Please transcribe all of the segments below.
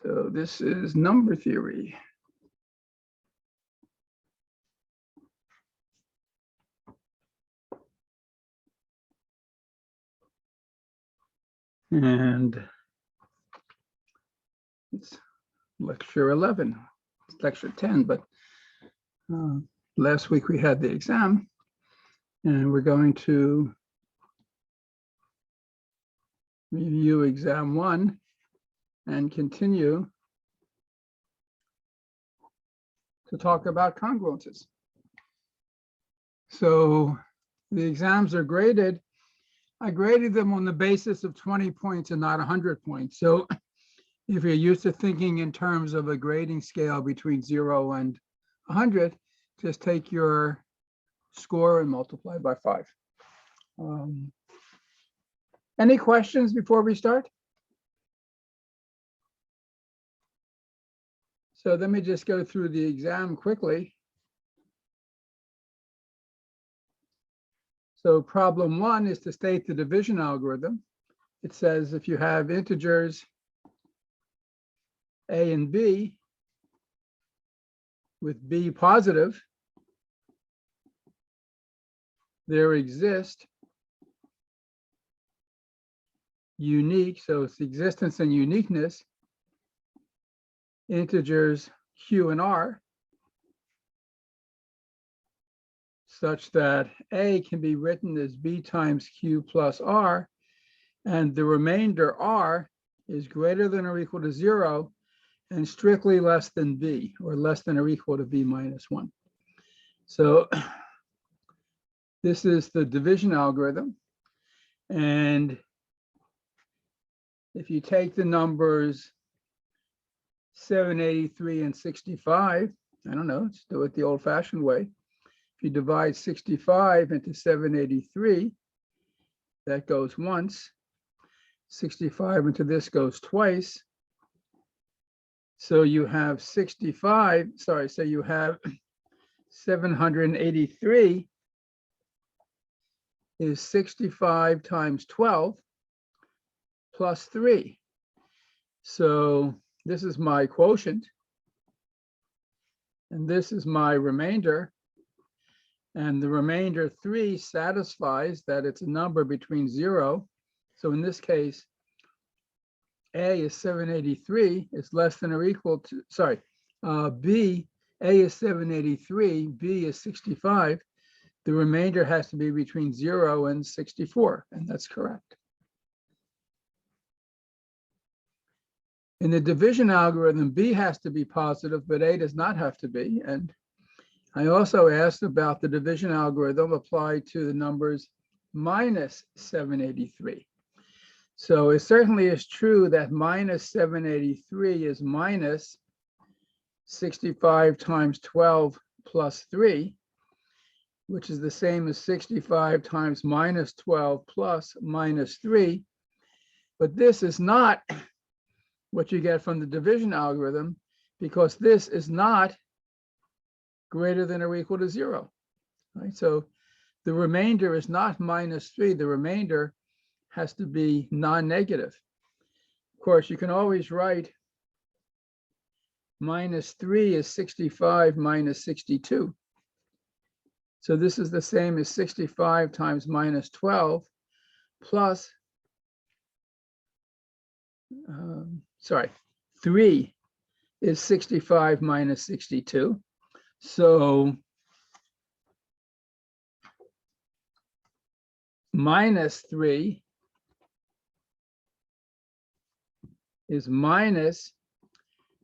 So this is number theory. And it's lecture 11, it's lecture 10, but last week we had the exam, and we're going to review exam 1 and continue to talk about congruences. So the exams are graded. I graded them on the basis of 20 points and not 100 points. So if you're used to thinking in terms of a grading scale between 0 and 100, just take your score and multiply by 5. Any questions before we start? So let me just go through the exam quickly. So problem 1 is to state the division algorithm. It says if you have integers a and b with b positive, there exist unique, so it's existence and uniqueness, integers q and r, such that a can be written as b times q plus r, and the remainder r is greater than or equal to 0 and strictly less than b, or less than or equal to b minus 1. So this is the division algorithm. And if you take the numbers 783 and 65, I don't know, let's do it the old-fashioned way. If you divide 65 into 783, that goes once. 65 into this goes twice. So you have 65, sorry, so you have 783 is 65 times 12 plus 3. So this is my quotient, and this is my remainder. And the remainder 3 satisfies that it's a number between 0. So in this case, A is 783 is less than or equal to, sorry, B, A is 783, B is 65. The remainder has to be between 0 and 64, and that's correct. In the division algorithm, B has to be positive, but A does not have to be. And I also asked about the division algorithm applied to the numbers minus 783. So it certainly is true that minus 783 is minus 65 times 12 plus 3, which is the same as 65 times minus 12 plus minus 3. But this is not what you get from the division algorithm, because this is not greater than or equal to 0. Right? So the remainder is not minus 3. The remainder has to be non-negative. Of course, you can always write minus 3 is 65 minus 62. So this is the same as 65 times minus 12 plus, 3 is 65 minus 62. So minus 3 is minus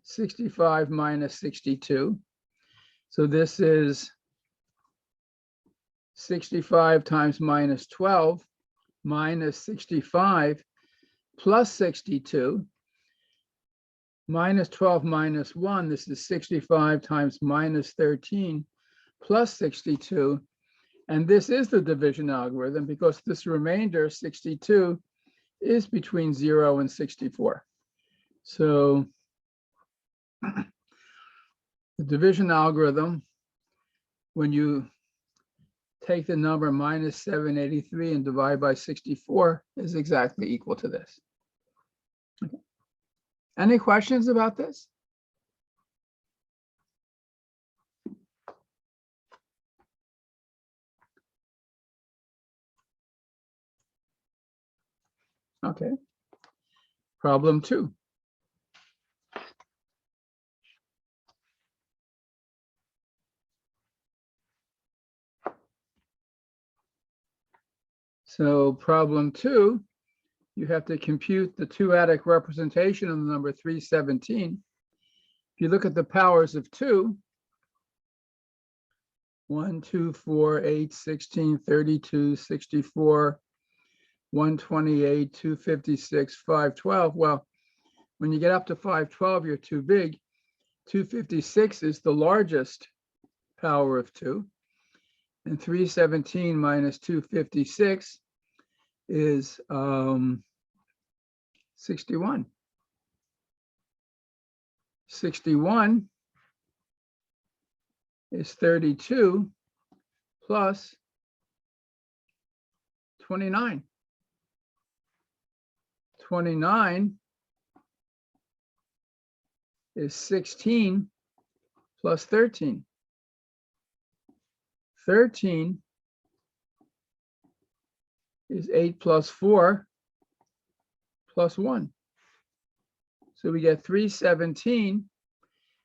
65 minus 62. So this is 65 times minus 12 minus 65 plus 62. Minus 12 minus 1, this is 65 times minus 13 plus 62. And this is the division algorithm because this remainder, 62, is between 0 and 64. So the division algorithm, when you take the number minus 783 and divide by 64, is exactly equal to this. Okay. Any questions about this? Okay. Problem 2. So problem 2, you have to compute the two-adic representation of the number 317. If you look at the powers of 2, 1, 2, 4, 8, 16, 32, 64, 128, 256, 512. Well, when you get up to 512, you're too big. 256 is the largest power of 2. And 317 minus 256 is 61. 61 is 32 plus 29. 29 is 16 plus 13. 13 is 8 plus 4 plus 1. So we get 317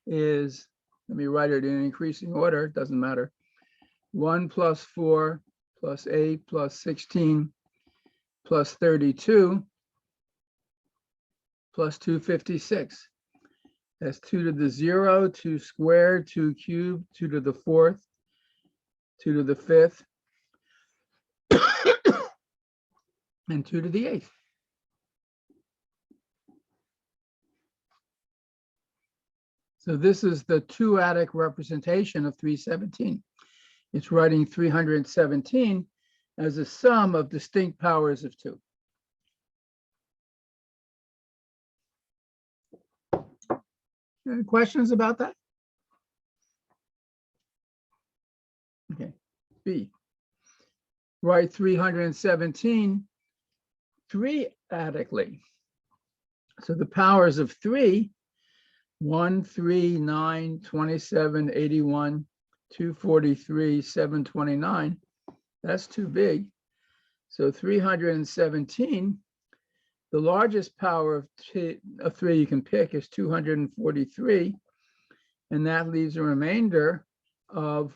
is, let me write it in increasing order, it doesn't matter. 1 plus 4 plus 8 plus 16 plus 32 plus 256. That's 2 to the 0, 2 squared, 2 cubed, 2 to the 4th, 2 to the 5th, and 2 to the 8th. So this is the two-adic representation of 317. It's writing 317 as a sum of distinct powers of 2. Any questions about that? Okay, B. Write 317 three-adically. So the powers of 3, 1, 3, 9, 27, 81, 243, 729. That's too big. So 317, the largest power of 3 you can pick is 243. And that leaves a remainder of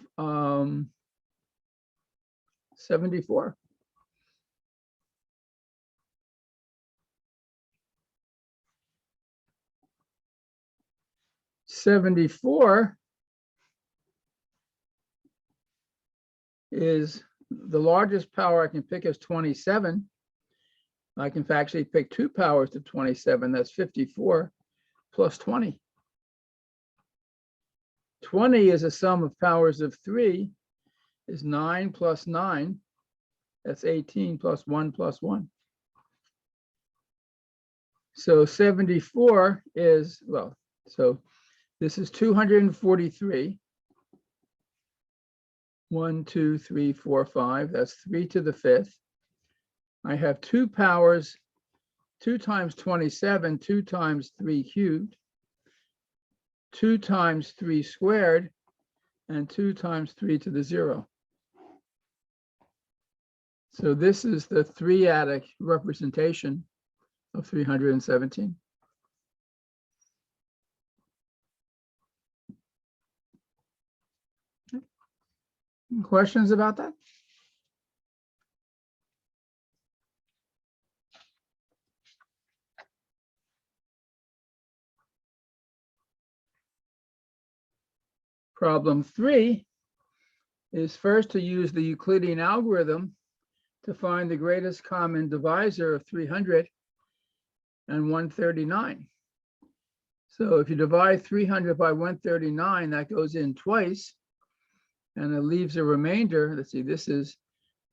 74. '74 is the largest power I can pick is 27. I can actually pick 2 powers to 27. That's 54 plus 20. 20 is a sum of powers of 3, is 9 plus 9. That's 18 plus 1 plus 1. So 74 is, well, so this is 243. 1, 2, 3, 4, 5. That's 3 to the 5th. I have 2 powers, 2 times 27, 2 times 3 cubed, 2 times 3 squared, and 2 times 3 to the 0. So this is the three-adic representation of 317. Questions about that? Problem 3 is first to use the Euclidean algorithm to find the greatest common divisor of 300 and 139. So if you divide 300 by 139, that goes in twice, and it leaves a remainder. Let's see, this is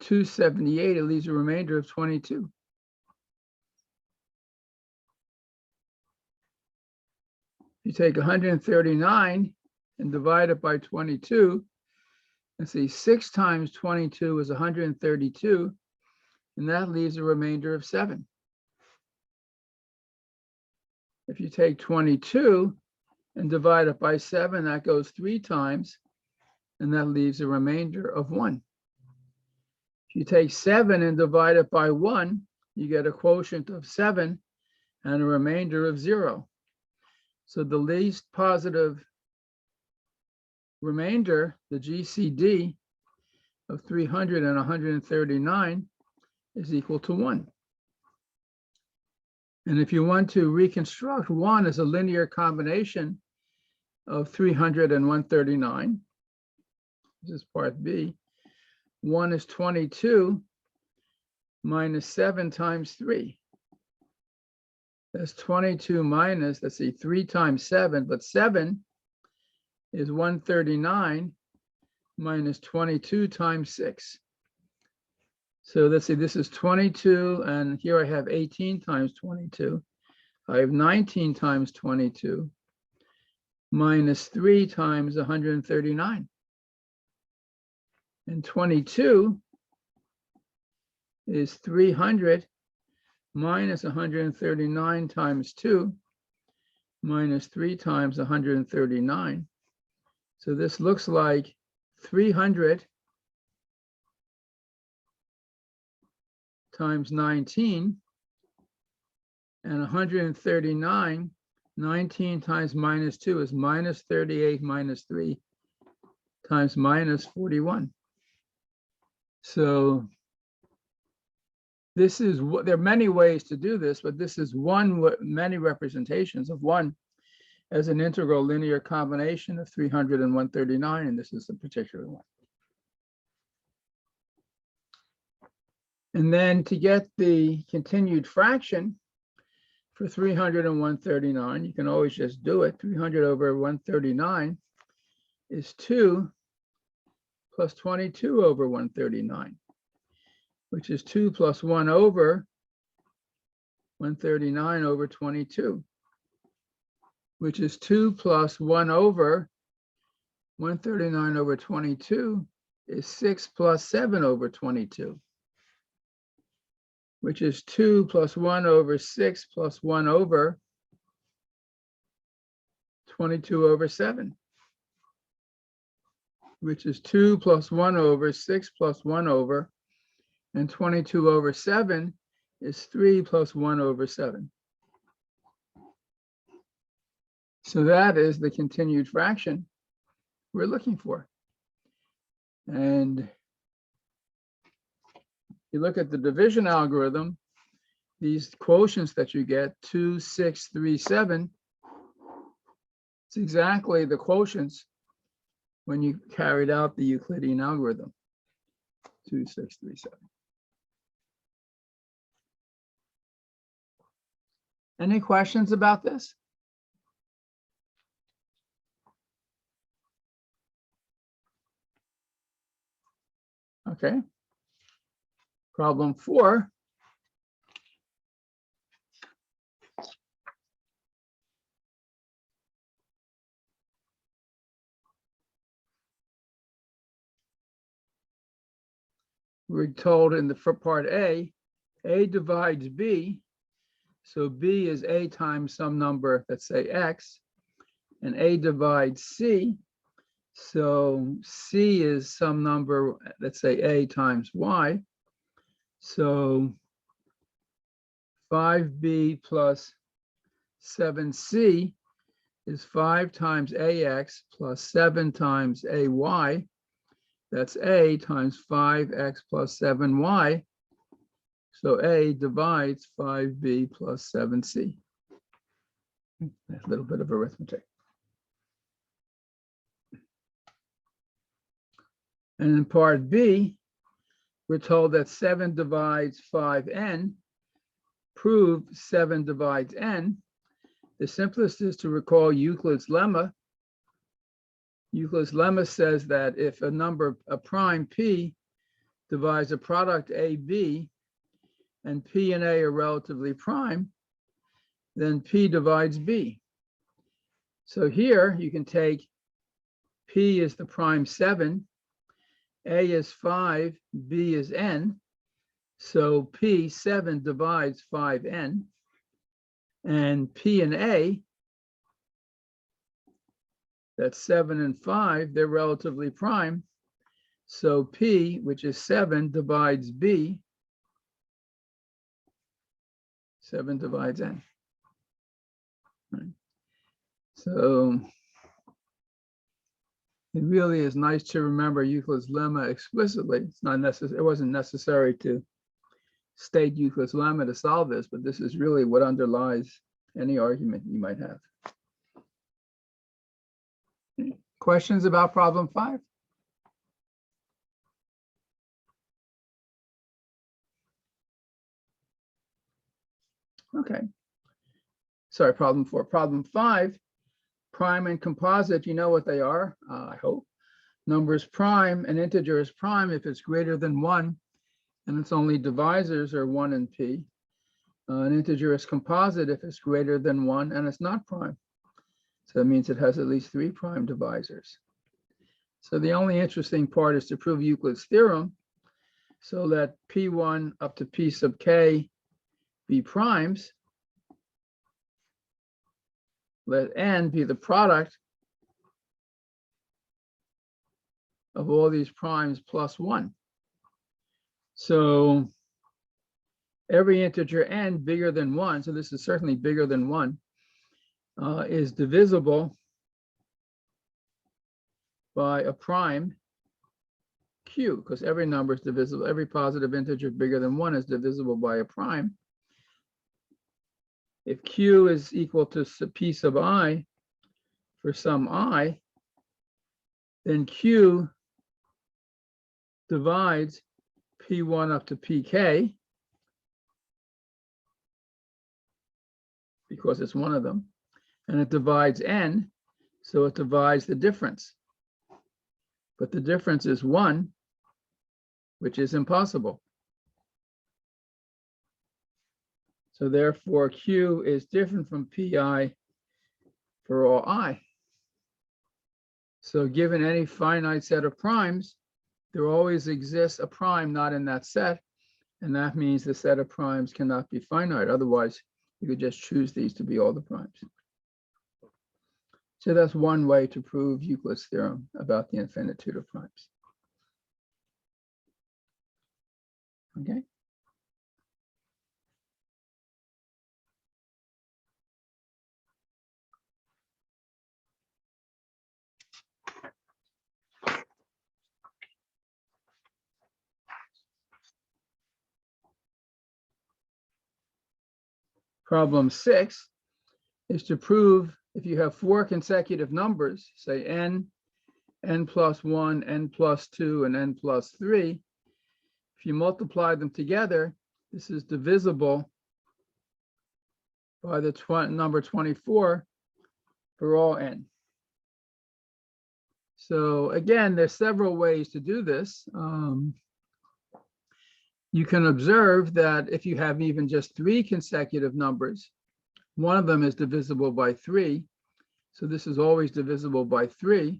278. It leaves a remainder of 22. You take 139 and divide it by 22. Let's see, 6 times 22 is 132, and that leaves a remainder of 7. If you take 22 and divide it by 7, that goes 3 times, and that leaves a remainder of 1. If you take 7 and divide it by 1, you get a quotient of 7 and a remainder of 0. So the least positive remainder, the GCD of 300 and 139, is equal to 1. And if you want to reconstruct 1 as a linear combination of 300 and 139, this is part B, 1 is 22 minus 7 times 3. That's 22 minus, let's see, 3 times 7, but 7 is 139 minus 22 times 6. So let's see, this is 22, and here I have 18 times 22. I have 19 times 22 minus 3 times 139. And 22 is 300 minus 139 times 2 minus 3 times 139. So this looks like 300 times 19, and 139, 19 times minus 2 is minus 38 minus 3 times minus 41. So this is what, there are many ways to do this, but this is many representations of 1 as an integral linear combination of 300 and 139, and this is the particular one. And then to get the continued fraction for 300 and 139, you can always just do it. 300 over 139 is 2 plus 22 over 139, which is 2 plus 1 over 139 over 22, which is 2 plus 1 over 139 over 22 is 6 plus 7 over 22, which is 2 plus 1 over 6 plus 1 over 22 over 7, which is 2 plus 1 over 6 plus 1 over, and 22 over 7 is 3 plus 1 over 7. So that is the continued fraction we're looking for. And you look at the division algorithm, these quotients that you get, 2, 6, 3, 7, it's exactly the quotients when you carried out the Euclidean algorithm, 2, 6, 3, 7. Any questions about this? Okay. Problem 4. We're told in the part A divides B. So B is A times some number, let's say X, and A divides C. So C is some number, let's say A times Y. So 5B plus 7C is 5 times AX plus 7 times AY. That's A times 5X plus 7Y. So A divides 5B plus 7C. A little bit of arithmetic. And in part B, we're told that 7 divides 5n. Prove 7 divides n. The simplest is to recall Euclid's lemma. Euclid's lemma says that if a number, a prime p, divides a product AB, and P and A are relatively prime, then P divides B. So here you can take P is the prime 7, A is 5, B is n. So P 7 divides 5n. And P and A, that's 7 and 5, they're relatively prime. So P, which is 7, divides B. 7 divides N. Right. So it really is nice to remember Euclid's lemma explicitly. It's not necessary. It wasn't necessary to state Euclid's lemma to solve this, but this is really what underlies any argument you might have. Questions about problem 5? Okay. Sorry, problem 4. Problem 5, prime and composite, you know what they are, I hope. Number is prime, an integer is prime if it's greater than 1, and its only divisors are 1 and P. An integer is composite if it's greater than 1 and it's not prime. So that means it has at least 3 prime divisors. So the only interesting part is to prove Euclid's theorem. So let P1 up to P sub k be primes. Let N be the product of all these primes plus 1. So every integer N bigger than 1, so this is certainly bigger than 1, is divisible by a prime Q, because every number is divisible. Every positive integer bigger than 1 is divisible by a prime. If Q is equal to P sub I for some I, then Q divides P1 up to PK, because it's one of them, and it divides N, so it divides the difference. But the difference is 1, which is impossible. So therefore, Q is different from PI for all I. So given any finite set of primes, there always exists a prime not in that set, and that means the set of primes cannot be finite. Otherwise, you could just choose these to be all the primes. So that's one way to prove Euclid's theorem about the infinitude of primes. Okay. Problem 6 is to prove if you have 4 consecutive numbers, say n, n plus 1, n plus 2, and n plus 3, if you multiply them together, this is divisible by the number 24 for all n. So again, there's several ways to do this. You can observe that if you have even just 3 consecutive numbers, one of them is divisible by 3. So this is always divisible by 3.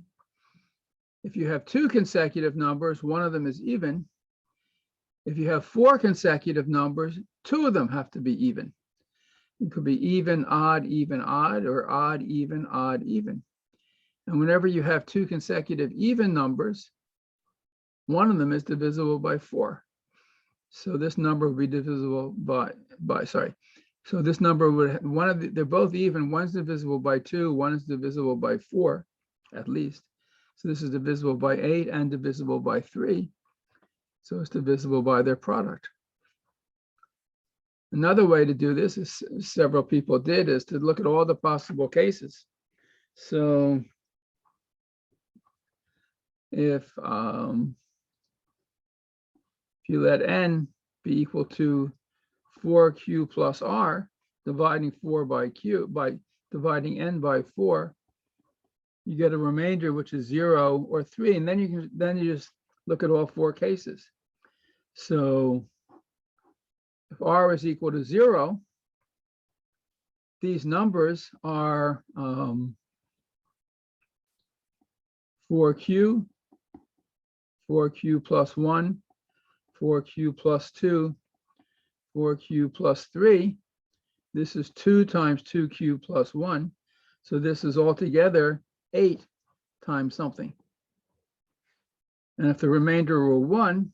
If you have 2 consecutive numbers, one of them is even. If you have 4 consecutive numbers, 2 of them have to be even. It could be even, odd, or odd, even, odd, even. And whenever you have 2 consecutive even numbers, one of them is divisible by 4. So this number would be divisible so this number would, they're both even. One's divisible by 2, one is divisible by 4, at least. So this is divisible by 8 and divisible by 3. So it's divisible by their product. Another way to do this, is several people did, is to look at all the possible cases. So if you let n be equal to 4q plus r, dividing 4 by q, by dividing n by 4, you get a remainder which is 0 or 3, and then you just look at all 4 cases. So if r is equal to 0, these numbers are 4q, 4q plus 1, 4q plus 2, 4q plus 3. This is 2 times 2 cubed plus 1. So this is altogether 8 times something. And if the remainder were 1,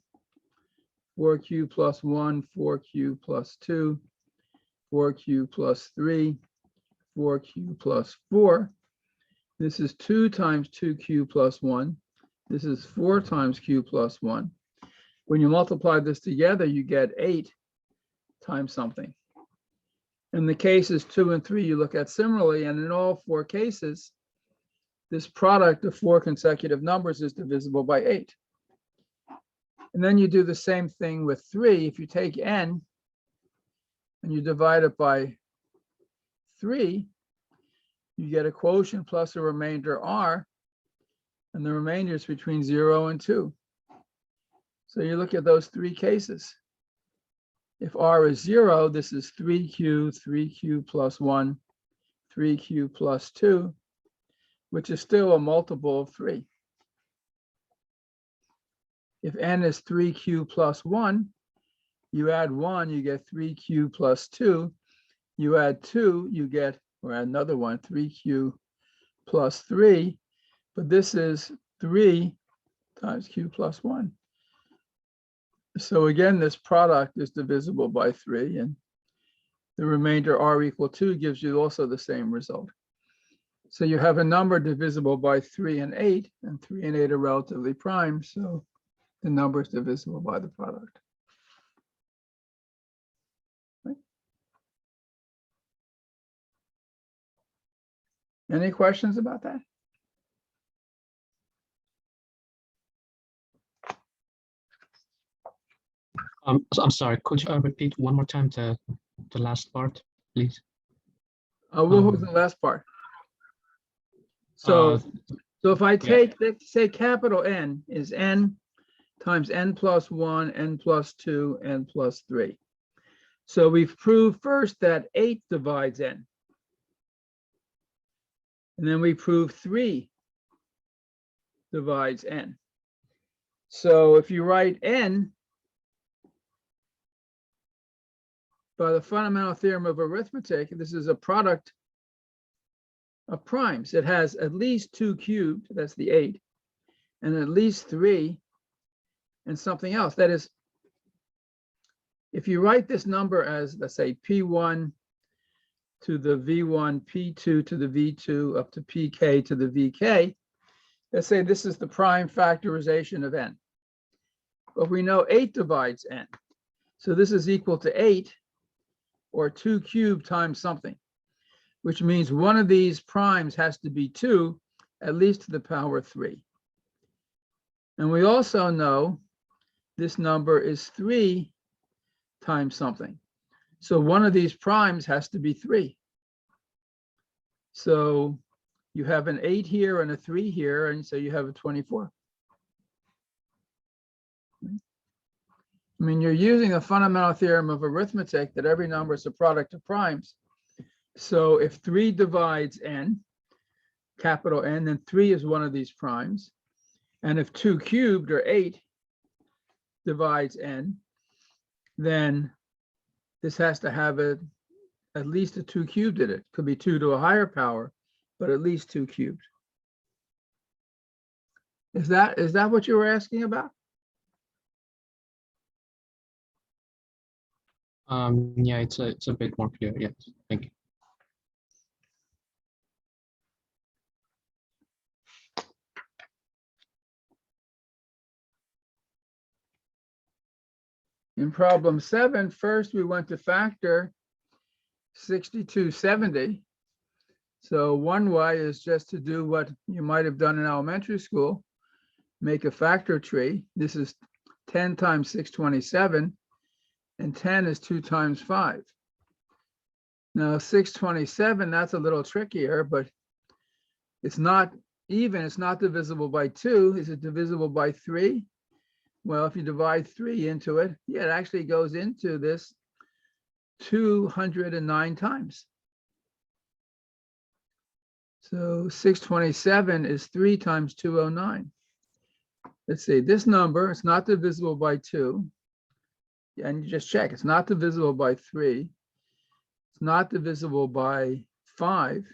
4 cubed plus 1, 4 cubed plus 2, 4 cubed plus 3, 4 cubed plus 4. This is 2 times 2 cubed plus 1. This is 4 times cubed plus 1. When you multiply this together, you get 8 times something. In the cases 2 and 3, you look at similarly, and in all 4 cases, this product of 4 consecutive numbers is divisible by 8. And then you do the same thing with 3. If you take n and you divide it by 3, you get a quotient plus a remainder r, and the remainder is between 0 and 2. So you look at those 3 cases. If r is 0, this is 3 cubed plus 1, 3 cubed plus 2, which is still a multiple of 3. If n is 3 cubed plus 1, you add 1, you get 3 cubed plus 2. You add 2, you get, or add another one, 3 cubed plus 3. But this is 3 times q plus 1. So again, this product is divisible by 3, and the remainder r equal 2 gives you also the same result. So you have a number divisible by 3 and 8, and 3 and 8 are relatively prime, so the number is divisible by the product. Right? Any questions about that? So I'm sorry, could you repeat one more time the last part, please? What was the last part? So if I take, let's say capital N is n times n plus 1, n plus 2, n plus 3. So we've proved first that 8 divides n. And then we prove 3 divides n. So if you write n by the fundamental theorem of arithmetic, this is a product of primes. It has at least 2 cubed, that's the 8, and at least 3 and something else. That is, if you write this number as, let's say, P1 to the V1, P2 to the V2, up to PK to the VK, let's say this is the prime factorization of n. But we know 8 divides n. So this is equal to 8, or 2 cubed times something, which means one of these primes has to be 2, at least to the power 3. And we also know this number is 3 times something. So one of these primes has to be 3. So you have an 8 here and a 3 here, and so you have a 24. I mean, you're using a fundamental theorem of arithmetic that every number is a product of primes. So if 3 divides n, capital N, then 3 is one of these primes. And if 2 cubed, or 8, divides n, then this has to have at least a 2 cubed in it. Could be 2 to a higher power, but at least 2 cubed. Is that what you were asking about? Yeah, it's a bit more clear. Yes, thank you. In problem 7, first we went to factor 6270. So one way is just to do what you might have done in elementary school, make a factor tree. This is 10 times 627, and 10 is 2 times 5. Now 627, that's a little trickier, but it's not even, it's not divisible by 2. Is it divisible by 3? Well, if you divide 3 into it, yeah, it actually goes into this 209 times. So 627 is 3 times 209. Let's see, this number, it's not divisible by 2. And you just check, it's not divisible by 3. It's not divisible by 5.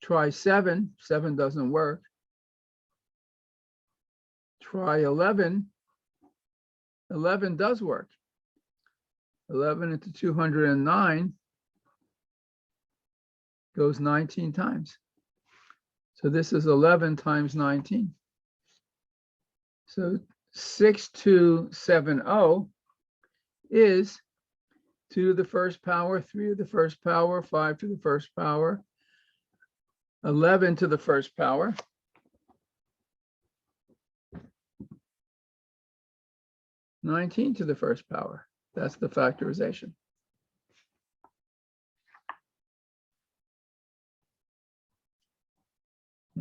Try 7. 7 doesn't work. Try 11. 11 does work. 11 into 209 goes 19 times. So this is 11 times 19. So 6270 is 2 to the first power, 3 to the first power, 5 to the first power, 11 to the first power, 19 to the first power. That's the factorization.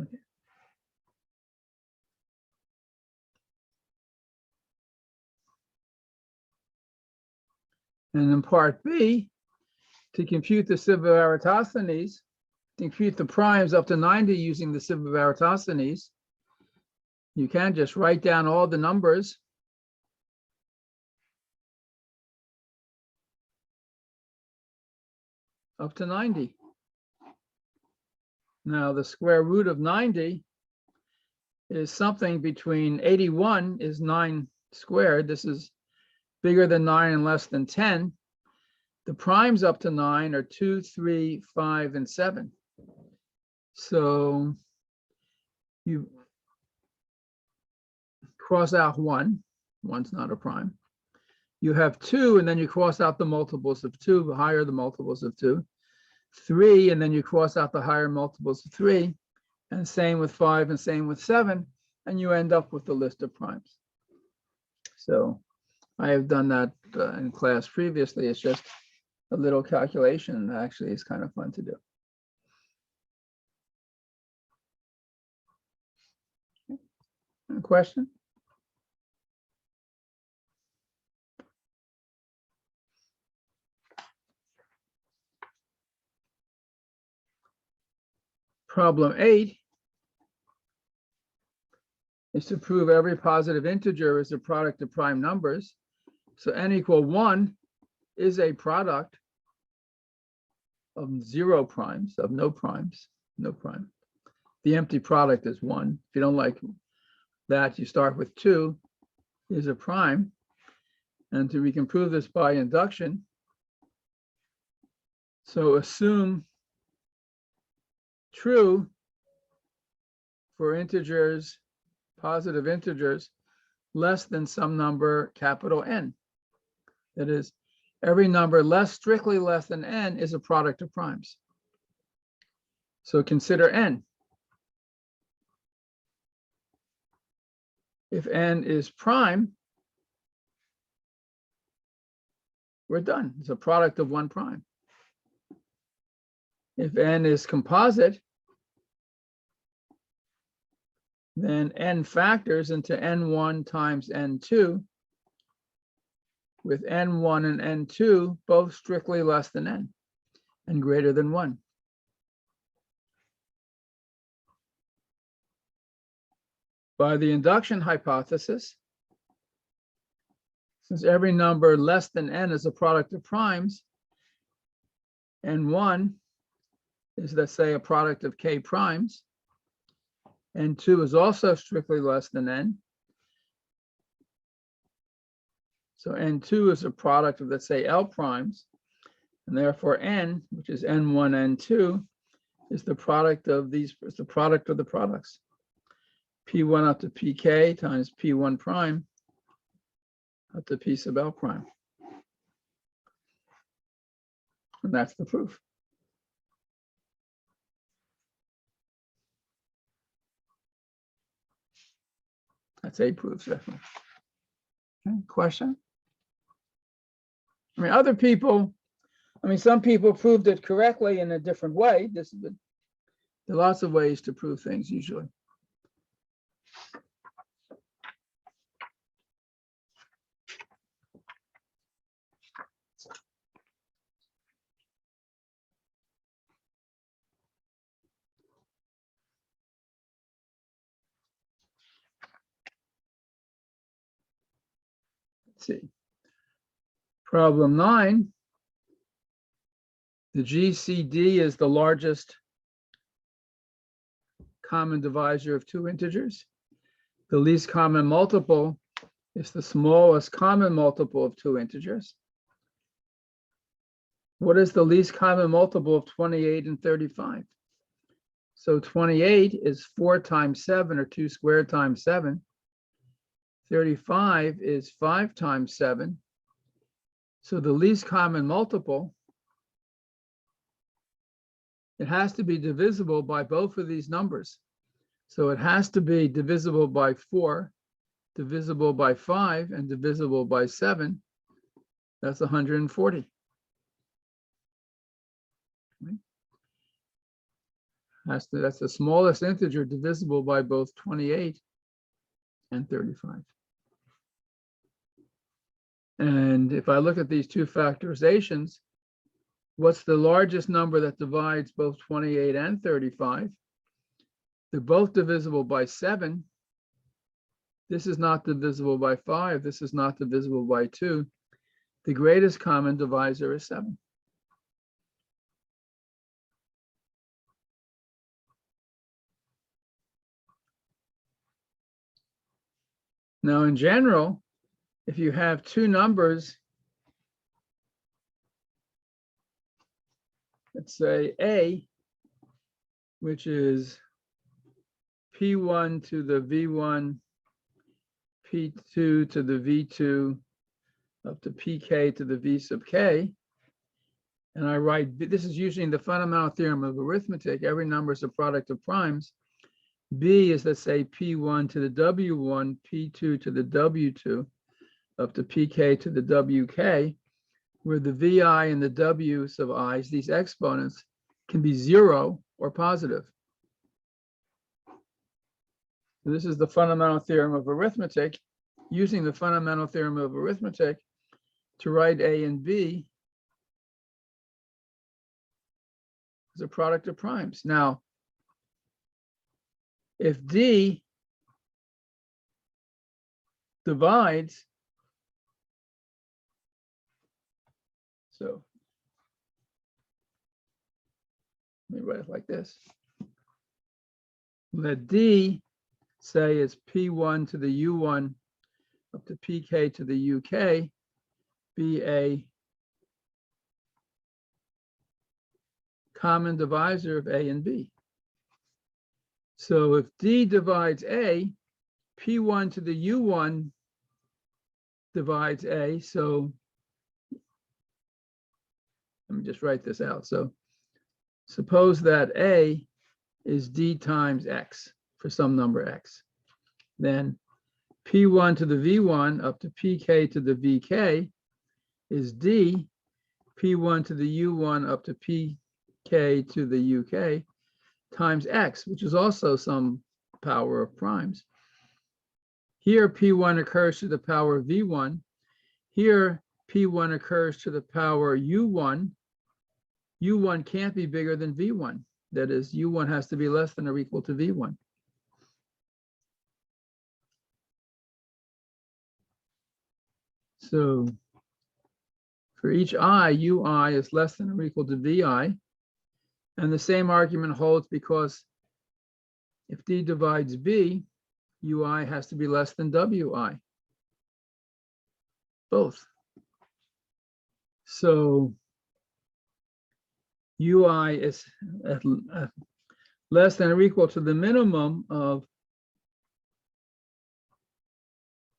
Okay. And in part B, to compute the sieve of Eratosthenes, to compute the primes up to 90 using the sieve of Eratosthenes, you can just write down all the numbers up to 90. Now, the square root of 90 is something between 81 is 9 squared. This is bigger than 9 and less than 10. The primes up to 9 are 2, 3, 5, and 7. So you cross out 1. 1's not a prime. You have 2, and then you cross out the multiples of 2, the higher the multiples of 2. 3, and then you cross out the higher multiples of 3. And same with 5 and same with 7. And you end up with the list of primes. So I have done that in class previously. It's just a little calculation that actually is kind of fun to do. Any question? Problem 8 is to prove every positive integer is a product of prime numbers. So n equal 1 is a product of 0 primes, of no primes, no prime. The empty product is 1. If you don't like that, you start with 2 is a prime. And we can prove this by induction. So assume true for integers, positive integers, less than some number capital N. That is, every number strictly less than n is a product of primes. So consider n. If n is prime, we're done. It's a product of 1 prime. If n is composite, then n factors into n1 times n2, with n1 and n2 both strictly less than n and greater than 1. By the induction hypothesis, since every number less than n is a product of primes, n1 is, let's say, a product of k primes, n2 is also strictly less than n. So n2 is a product of, let's say, L primes, and therefore n, which is n1, n2, is the product of these, is the product of the products. P1 up to pk times p1 prime up to p sub L prime. And that's the proof. That's 8 proofs, definitely. Okay, question? I mean, other people, some people proved it correctly in a different way. There are lots of ways to prove things usually. Let's see. Problem 9 The GCD is the largest common divisor of two integers. The least common multiple is the smallest common multiple of two integers. What is the least common multiple of 28 and 35? So 28 is 4 times 7, or 2 squared times 7. 35 is 5 times 7. So the least common multiple, it has to be divisible by both of these numbers. So it has to be divisible by 4, divisible by 5, and divisible by 7. That's 140. That's the smallest integer divisible by both 28 and 35. And if I look at these two factorizations, what's the largest number that divides both 28 and 35? They're both divisible by 7. This is not divisible by 5. This is not divisible by 2. The greatest common divisor is 7. Now, in general, if you have two numbers, let's say A, which is P1 to the V1, P2 to the V2, up to PK to the V sub K, and I write, this is using the fundamental theorem of arithmetic, every number is a product of primes. B is, let's say, P1 to the W1, P2 to the W2, up to PK to the WK, where the VI and the W sub i's, these exponents, can be 0 or positive. So this is the fundamental theorem of arithmetic, using the fundamental theorem of arithmetic to write A and B as a product of primes. Now, if D divides, so let me write it like this. Let D, say, is P1 to the U1 up to PK to the UK, be a common divisor of A and B. So if D divides A, P1 to the U1 divides A. So let me just write this out. So suppose that A is D times X for some number X. Then P1 to the V1 up to PK to the VK is D, P1 to the U1 up to PK to the UK times X, which is also some power of primes. Here, P1 occurs to the power of V1. Here, P1 occurs to the power U1. U1 can't be bigger than V1. That is, U1 has to be less than or equal to V1. So for each I, UI is less than or equal to VI. And the same argument holds because if D divides B, UI has to be less than WI. Both. So UI is at less than or equal to the minimum of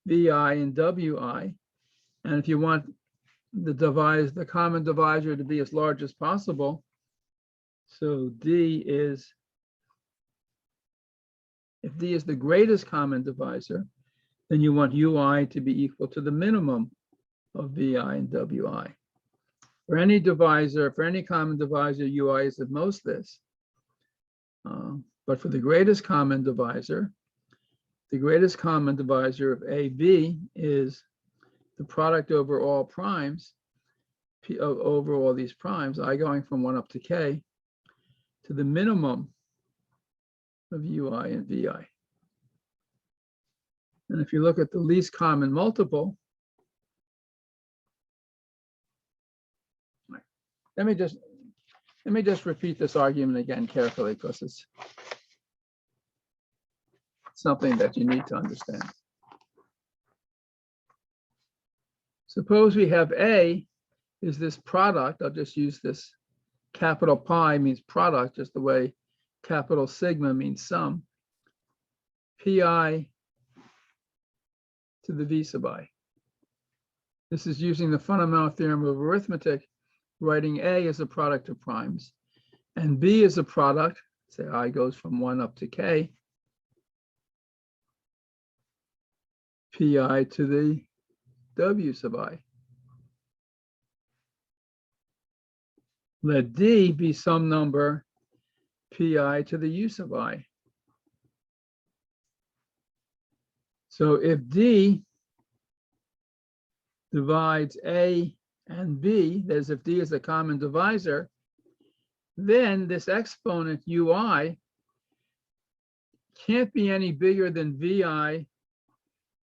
VI and WI. And if you want the common divisor to be as large as possible, so D is, if D is the greatest common divisor, then you want UI to be equal to the minimum of VI and WI. For any divisor, for any common divisor, UI is at most this. But for the greatest common divisor of AB is the product over all primes, over all these primes, I going from 1 up to K, to the minimum of UI and VI. And if you look at the least common multiple, let me just let me just repeat this argument again carefully because it's something that you need to understand. Suppose we have A is this product. I'll just use this capital pi means product, just the way capital sigma means sum. Pi to the v sub I. This is using the fundamental theorem of arithmetic, writing A as a product of primes, and B is a product, say I goes from 1 up to k, Pi to the w sub I. Let D be some number Pi to the u sub I. So if D divides A and B, that is if D is a common divisor, then this exponent ui can't be any bigger than Vi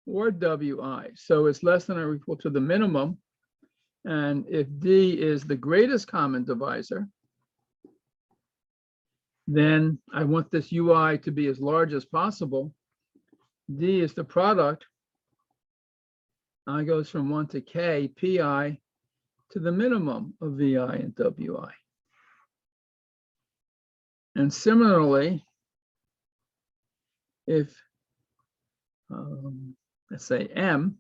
or Wi. So it's less than or equal to the minimum. And if D is the greatest common divisor, then I want this ui to be as large as possible. D is the product. I goes from 1 to k, Pi to the minimum of Vi and Wi. And similarly, if, let's say M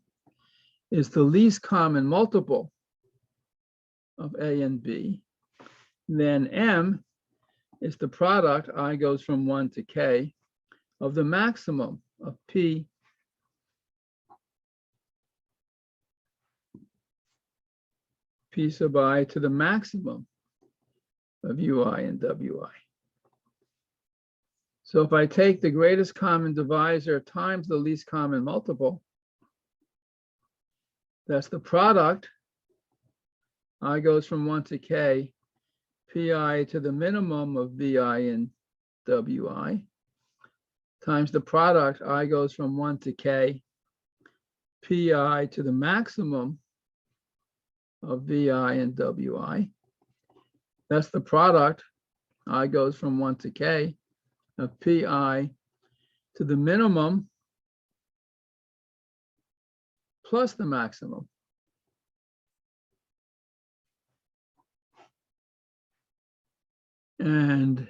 is the least common multiple of A and B, then M is the product, I goes from 1 to k, of the maximum of P sub I to the maximum of Ui and Wi. So if I take the greatest common divisor times the least common multiple, that's the product. I goes from 1 to k, Pi to the minimum of Vi and Wi, times the product, I goes from 1 to k, Pi to the maximum of Vi and Wi. That's the product, I goes from 1 to k, of Pi to the minimum plus the maximum. And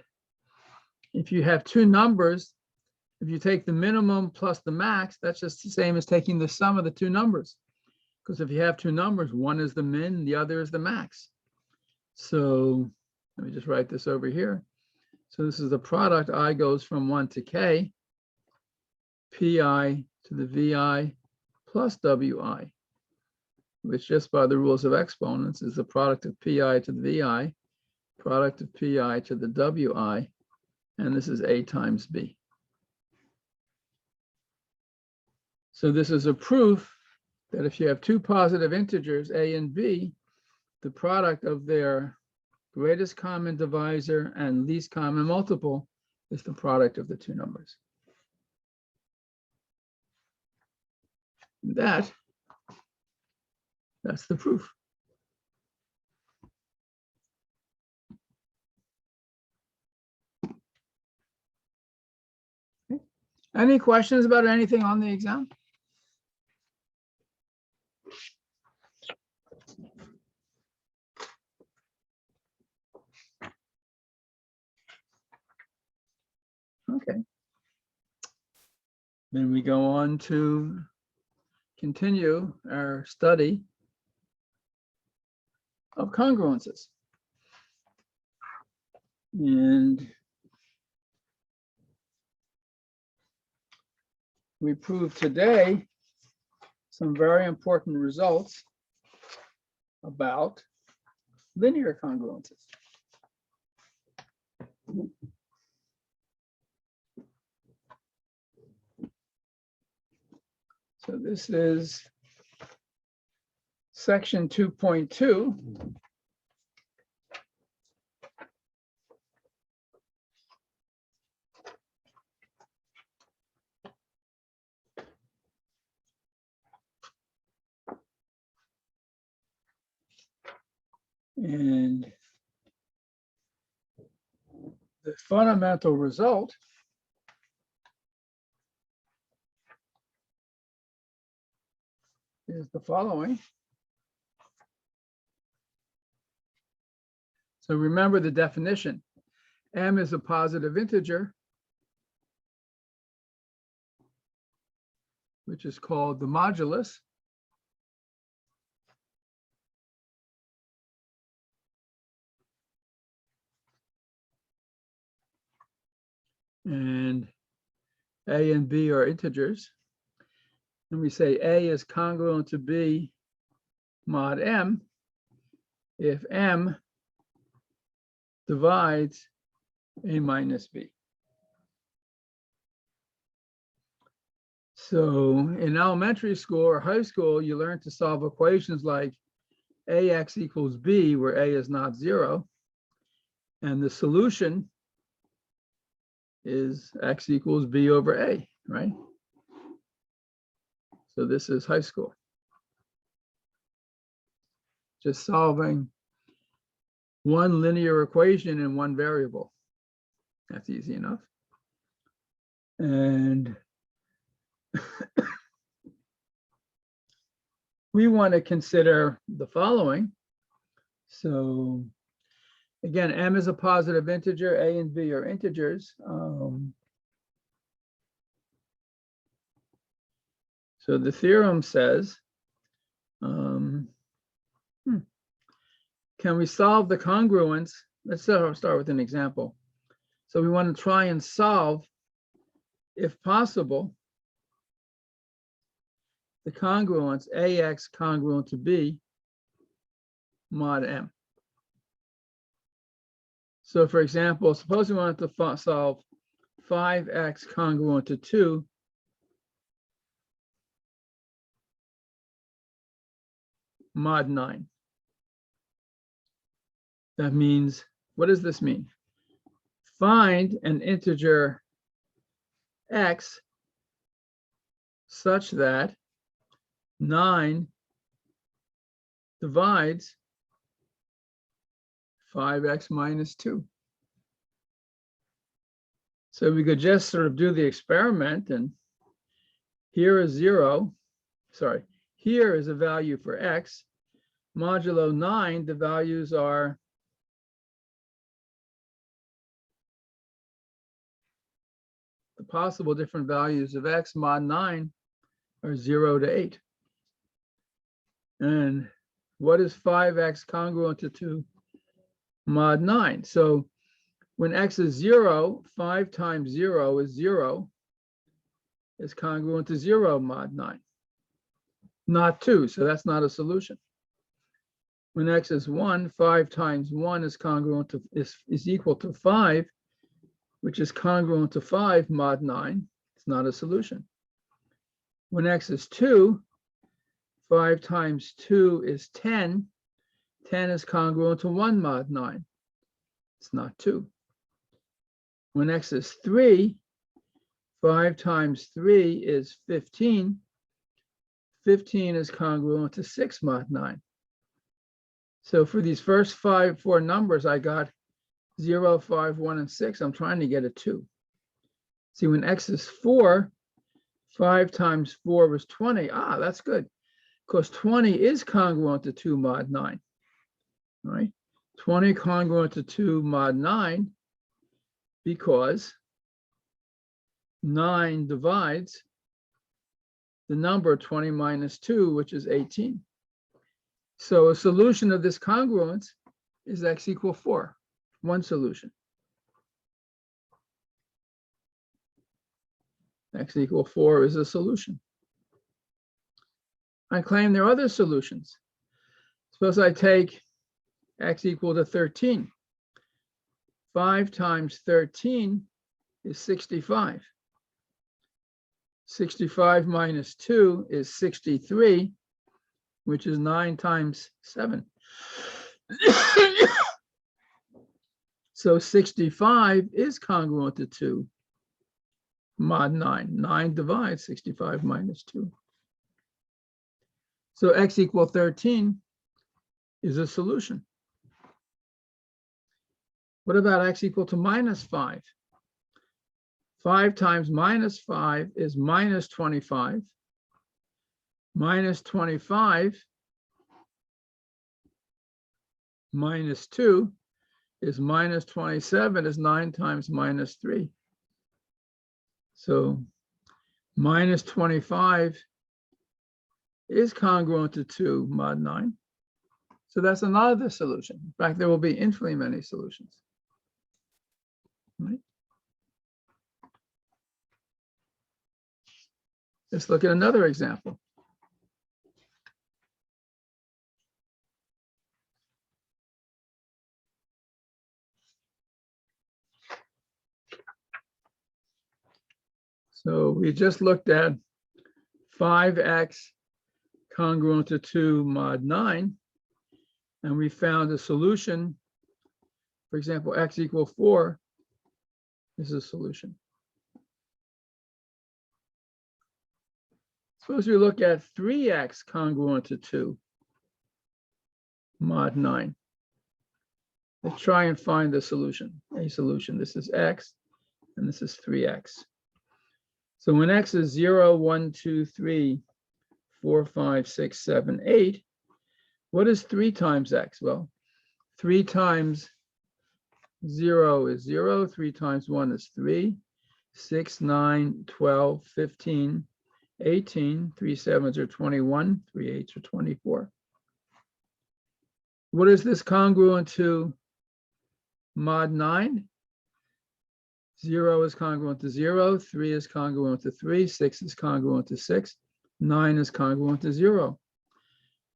if you have two numbers, if you take the minimum plus the max, that's just the same as taking the sum of the two numbers. Because if you have two numbers, one is the min, the other is the max. So let me just write this over here. So this is the product, I goes from 1 to k, Pi to the Vi plus Wi, which just by the rules of exponents is the product of Pi to the Vi, product of Pi to the Wi, and this is A times B. So this is a proof that if you have two positive integers, A and B, the product of their greatest common divisor and least common multiple is the product of the two numbers. That's the proof. Okay. Any questions about anything on the exam? Okay. Then we go on to continue our study of congruences. And we proved today some very important results about linear congruences. So this is section 2.2. And the fundamental result is the following. So remember the definition. M is a positive integer, which is called the modulus. And A and B are integers. And we say A is congruent to B mod M if M divides A minus B. So in elementary school or high school, you learn to solve equations like AX equals B, where A is not 0. And the solution is X equals B over A, right? So this is high school. Just solving one linear equation in one variable. That's easy enough. And we want to consider the following. So again, M is a positive integer, A and B are integers. So the theorem says, can we solve the congruence? Let's start with an example. So we want to try and solve, if possible, the congruence AX congruent to B mod M. So for example, suppose we wanted to solve 5X congruent to 2 mod 9. That means, what does this mean? Find an integer X such that 9 divides 5X minus 2. So we could just sort of do the experiment, and here is 0. Sorry, here is a value for X. Modulo 9, the values are the possible different values of X mod 9 are 0 to 8. And what is 5X congruent to 2 mod 9? So when X is 0, 5 times 0 is 0, is congruent to 0 mod 9. Not 2, so that's not a solution. When X is 1, 5 times 1 is congruent to is equal to 5, which is congruent to 5 mod 9. It's not a solution. When X is 2, 5 times 2 is 10. 10 is congruent to 1 mod 9. It's not 2. When X is 3, 5 times 3 is 15. 15 is congruent to 6 mod 9. So for these first four numbers, I got 0, 5, 1, and 6. I'm trying to get a 2. See, when X is 4, 5 times 4 was 20. Ah, that's good, because 20 is congruent to 2 mod 9, right? 20 congruent to 2 mod 9 because 9 divides the number 20 minus 2, which is 18. So a solution of this congruence is X equal 4, one solution. X equal 4 is a solution. I claim there are other solutions. Suppose I take X equal to 13. 5 times 13 is 65. 65 minus 2 is 63, which is 9 times 7. So 65 is congruent to 2 mod 9. 9 divides 65 minus 2. So X equal 13 is a solution. What about x equal to minus 5? 5 times minus 5 is minus 25. Minus 25 minus 2 is minus 27, is 9 times minus 3. So minus 25 is congruent to 2 mod 9. So that's another solution. In fact, there will be infinitely many solutions. Right? Let's look at another example. So we just looked at 5x congruent to 2 mod 9, and we found a solution. For example, x equal 4 is a solution. Suppose we look at 3x congruent to 2 mod 9. Let's try and find the solution, a solution. This is x, and this is 3x. So when x is 0, 1, 2, 3, 4, 5, 6, 7, 8, what is 3 times x? Well, 3 times 0 is 0, 3 times 1 is 3, 6, 9, 12, 15, 18, 3 sevens are 21, 3 eights are 24. What is this congruent to mod 9? 0 is congruent to 0, 3 is congruent to 3, 6 is congruent to 6, 9 is congruent to 0.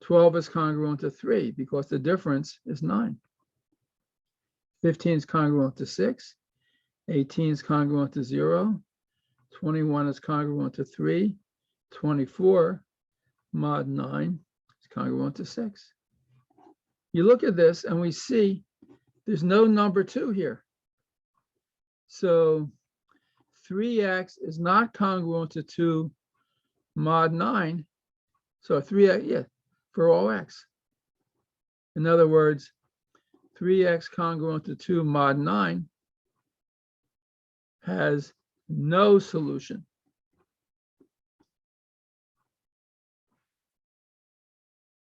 12 is congruent to 3 because the difference is 9. 15 is congruent to 6, 18 is congruent to 0, 21 is congruent to 3, 24 mod 9 is congruent to 6. You look at this and we see there's no number 2 here. So 3x is not congruent to 2 mod 9. So 3x, yeah, for all x. In other words, 3x congruent to 2 mod 9 has no solution.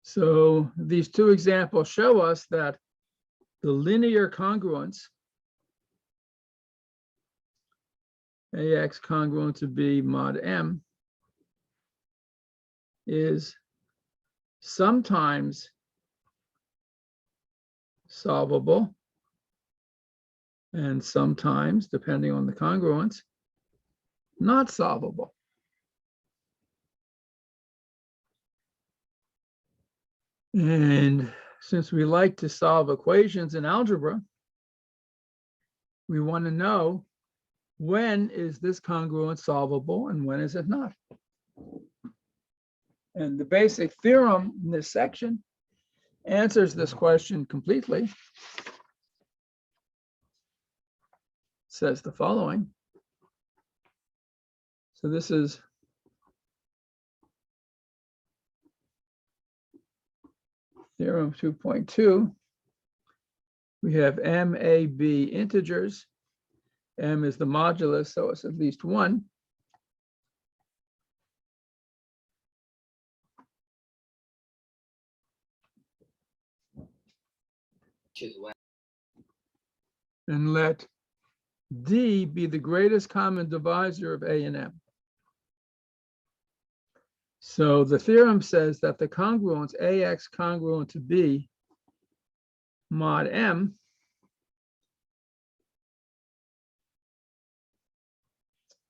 So these two examples show us that the linear congruence, ax congruent to b mod m, is sometimes solvable and sometimes, depending on the congruence, not solvable. And since we like to solve equations in algebra, we want to know when is this congruence solvable and when is it not. And the basic theorem in this section answers this question completely. It says the following. So this is Theorem 2.2. We have M, A, B integers. M is the modulus, so it's at least 1. And let D be the greatest common divisor of A and M. So the theorem says that the congruence AX congruent to B mod M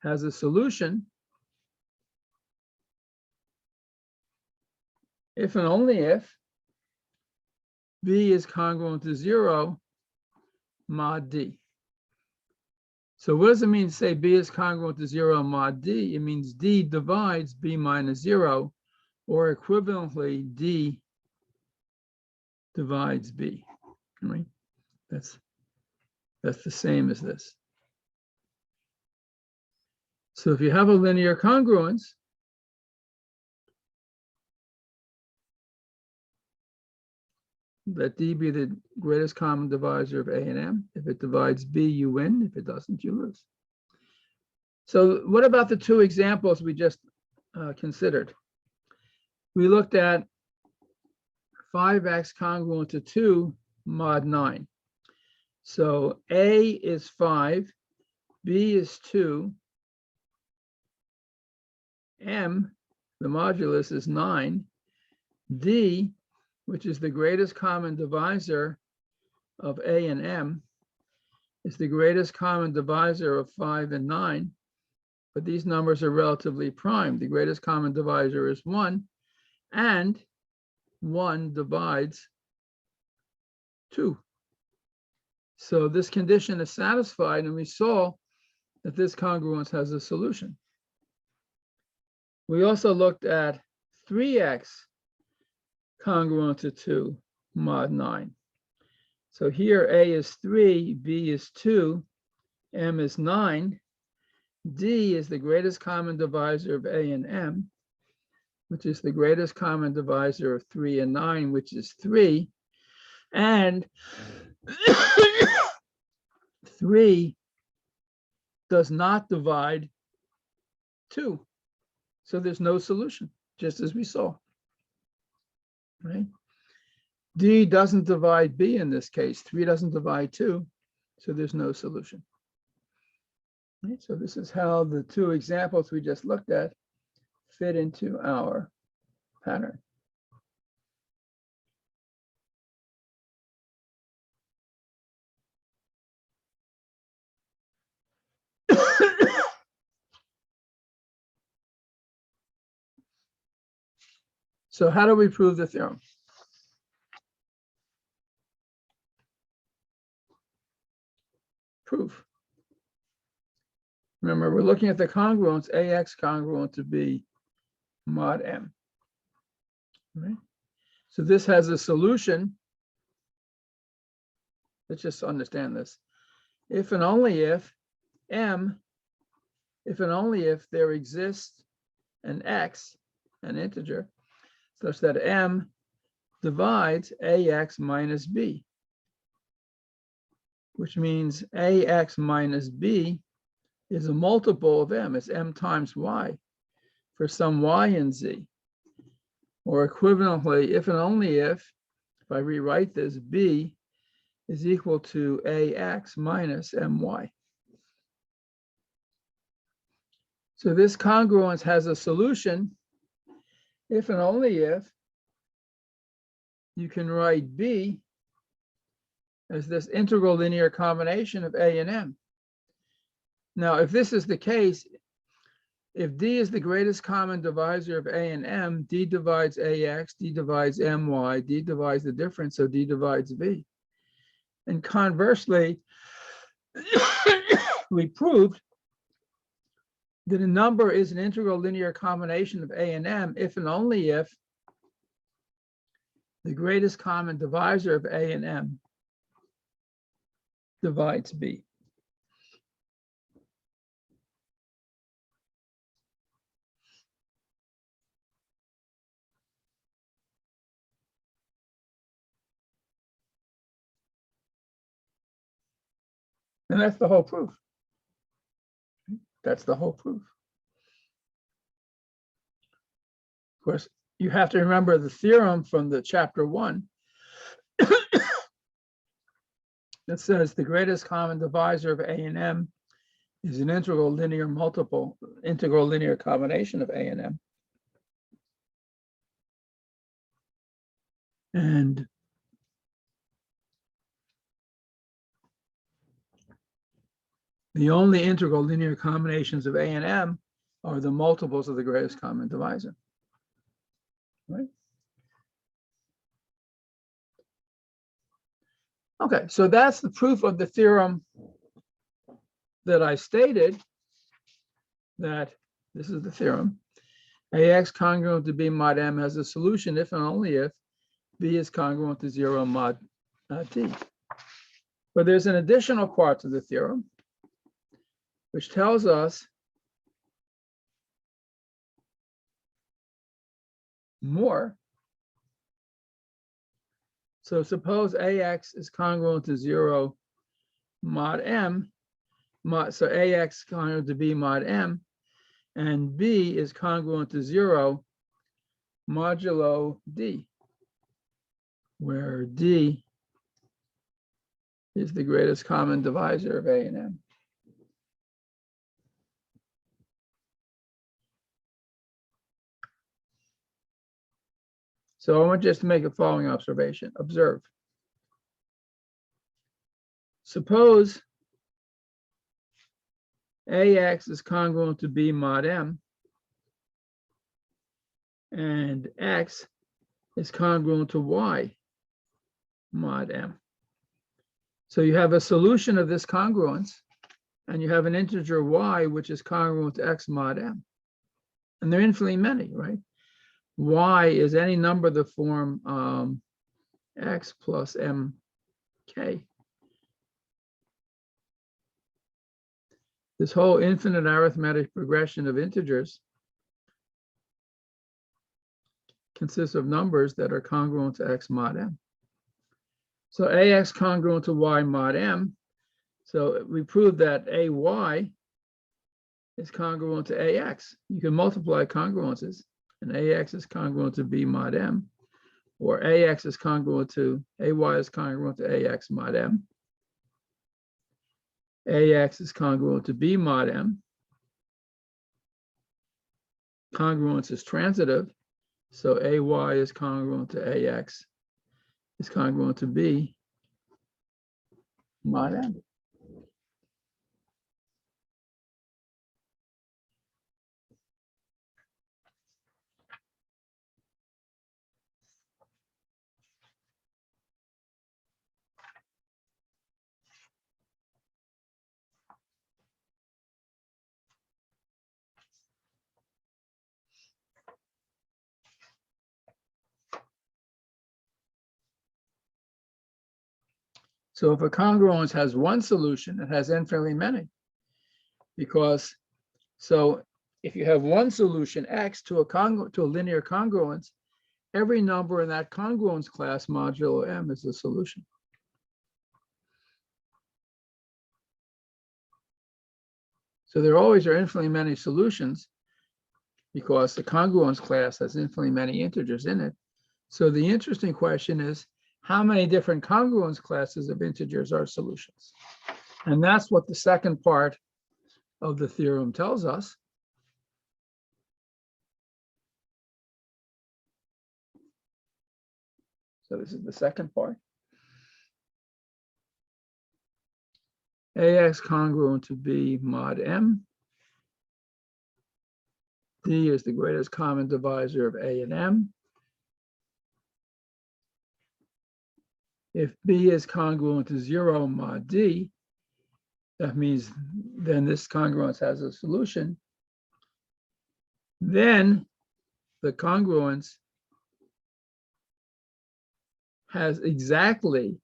has a solution if and only if B is congruent to 0 mod D. So what does it mean to say B is congruent to 0 mod D? It means D divides B minus 0, or equivalently, D divides B. Right? That's the same as this. So if you have a linear congruence, let D be the greatest common divisor of A and M. If it divides B, you win. If it doesn't, you lose. So what about the two examples we just considered? We looked at 5x congruent to 2 mod 9. So A is 5, B is 2, M, the modulus, is 9, D, which is the greatest common divisor of A and M, is the greatest common divisor of 5 and 9, but these numbers are relatively prime. The greatest common divisor is 1, and 1 divides 2. So this condition is satisfied, and we saw that this congruence has a solution. We also looked at 3x congruent to 2 mod 9. So here A is 3, B is 2, M is 9, D is the greatest common divisor of A and M, which is the greatest common divisor of 3 and 9, which is 3, and 3 does not divide 2. So there's no solution, just as we saw, right? D doesn't divide B in this case. 3 doesn't divide 2, so there's no solution. Right? So this is how the two examples we just looked at fit into our pattern. So how do we prove the theorem? Proof. Remember, we're looking at the congruence, AX congruent to B mod M. Right? So this has a solution. Let's just understand this. If and only if M, if and only if there exists an X, an integer, such that M divides AX minus B, which means AX minus B is a multiple of M. It's M times Y for some Y in Z. Or equivalently, if and only if I rewrite this, B is equal to AX minus MY. So this congruence has a solution if and only if you can write B as this integral linear combination of A and M. Now, if this is the case, if D is the greatest common divisor of A and M, D divides AX, D divides MY, D divides the difference, so D divides B. And conversely, we proved that a number is an integral linear combination of A and M if and only if the greatest common divisor of A and M divides B. And that's the whole proof. That's the whole proof. Of course, you have to remember the theorem from the chapter 1 that says the greatest common divisor of A and M is an integral linear combination of A and M. And the only integral linear combinations of A and M are the multiples of the greatest common divisor. Right? Okay, so that's the proof of the theorem that I stated, that this is the theorem. AX congruent to B mod M has a solution if and only if B is congruent to 0 mod T. But there's an additional part to the theorem, which tells us more. So suppose AX is congruent to 0 mod M, so AX is congruent to B mod M, and B is congruent to 0 modulo D, where D is the greatest common divisor of A and M. So I want just to make a following observation. Observe. Suppose AX is congruent to B mod M, and X is congruent to Y mod M. So you have a solution of this congruence, and you have an integer Y, which is congruent to X mod M. And they're infinitely many, right? Y is any number of the form X plus MK. This whole infinite arithmetic progression of integers consists of numbers that are congruent to X mod M. So AX congruent to Y mod M. So we proved that AY is congruent to AX. You can multiply congruences, and AX is congruent to B mod M, or AX is congruent to, AY is congruent to AX mod M. AX is congruent to B mod M. Congruence is transitive, so AY is congruent to AX is congruent to B mod M. So if a congruence has one solution, it has infinitely many. Because, so if you have one solution, X, to a linear congruence, every number in that congruence class modulo M is a solution. So there always are infinitely many solutions because the congruence class has infinitely many integers in it. So the interesting question is, how many different congruence classes of integers are solutions? And that's what the second part of the theorem tells us. So this is the second part. AX congruent to B mod M. D is the greatest common divisor of A and M. If B is congruent to 0 mod D, that means then this congruence has a solution. Then the congruence has exactly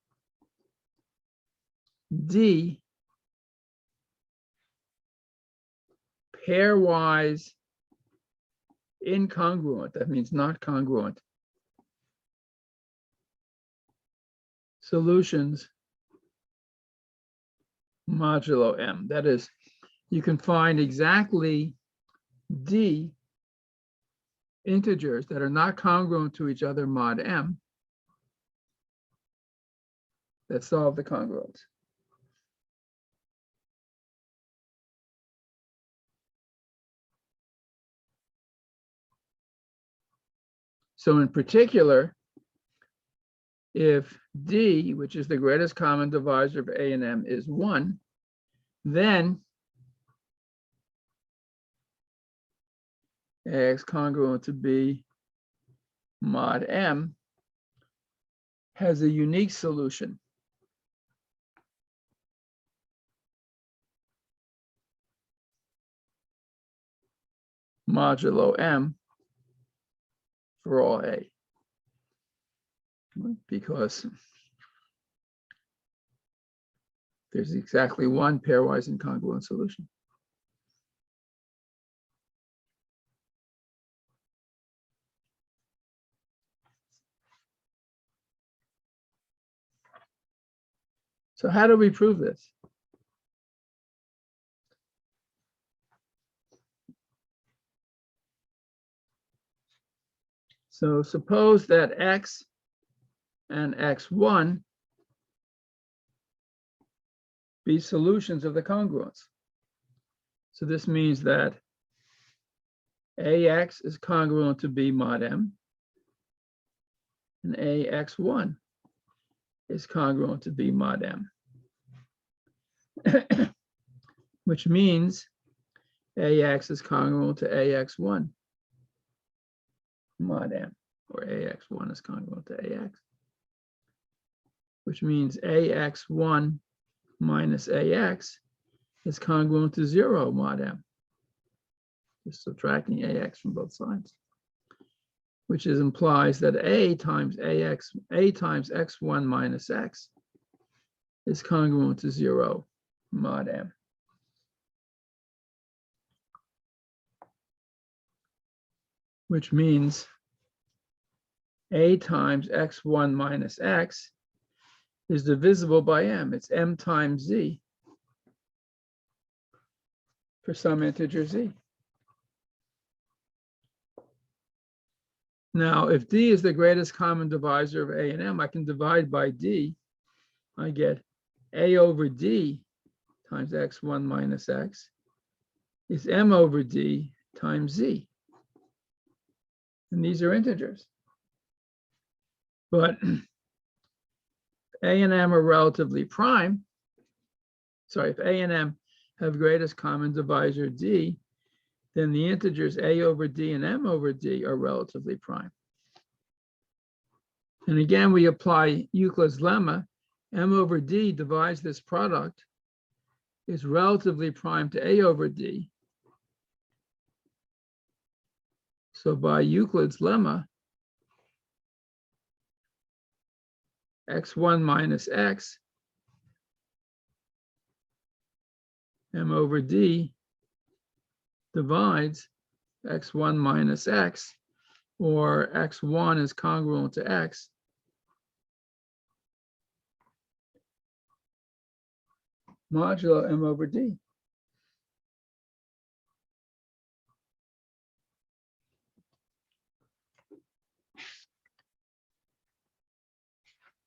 D pairwise incongruent, that means not congruent, solutions modulo M. That is, you can find exactly D integers that are not congruent to each other mod M that solve the congruence. So in particular, if D, which is the greatest common divisor of A and M, is 1, then AX congruent to B mod M has a unique solution. Modulo M for all A. Because there's exactly one pairwise incongruent solution. So how do we prove this? So suppose that X and X1 be solutions of the congruence. So this means that AX is congruent to B mod M, and AX1 is congruent to B mod M, which means AX is congruent to AX1 mod M, or AX1 is congruent to AX, which means AX1 minus AX is congruent to 0 mod M. Just subtracting AX from both sides, which implies that A times X1 minus X is congruent to 0 mod M. Which means A times X1 minus X is divisible by M. It's M times Z for some integer Z. Now, if D is the greatest common divisor of A and M, I can divide by D. I get A over D times X1 minus X is M over D times Z. And these are integers. But A and M are relatively prime. Sorry, if A and M have greatest common divisor D, then the integers A over D and M over D are relatively prime. And again, we apply Euclid's lemma. M over D divides this product, is relatively prime to A over D. So by Euclid's lemma, X1 minus X, M over D divides X1 minus X, or X1 is congruent to X. Modulo M over D.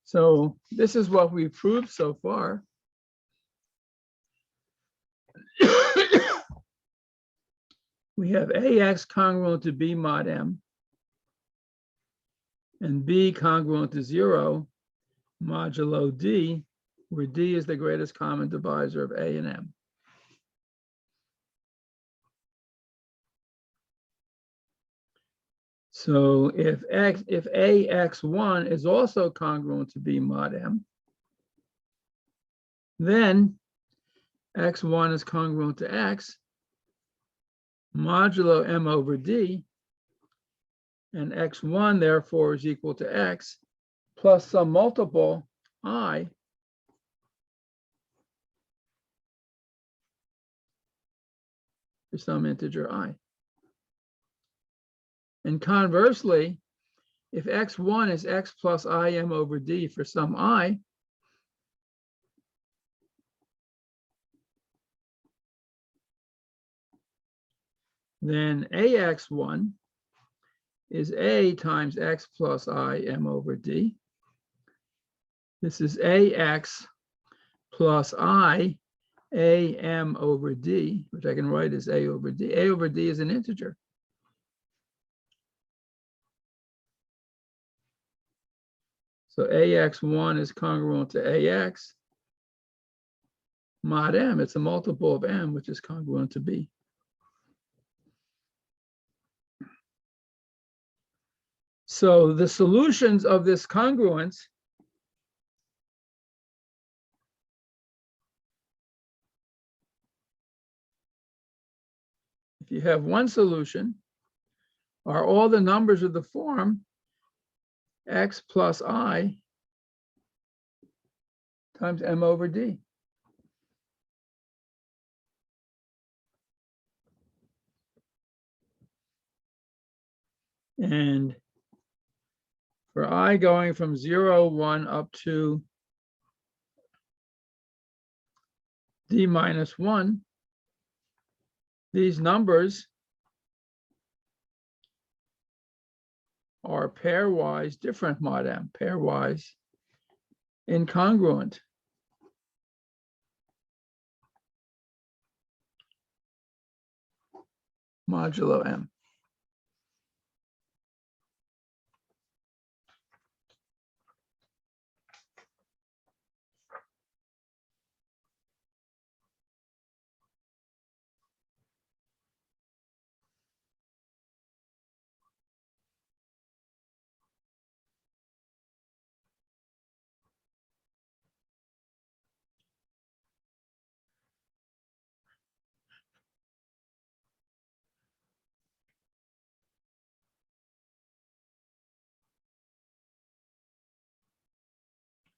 So this is what we've proved so far. We have AX congruent to B mod M and B congruent to 0 modulo D, where D is the greatest common divisor of A and M. So if AX1 is also congruent to B mod M, then X1 is congruent to X modulo M over D, and X1 therefore is equal to X plus some multiple I for some integer I. And conversely, if X1 is X plus IM over D for some I, then AX1 is A times X plus IM over D. This is AX plus I AM over D, which I can write as A over D. A over D is an integer. So AX1 is congruent to AX mod M. It's a multiple of M, which is congruent to B. So the solutions of this congruence if you have one solution, are all the numbers of the form X plus I times M over D. And for I going from 0, 1 up to d minus 1, these numbers are pairwise different mod m, pairwise incongruent. Modulo m.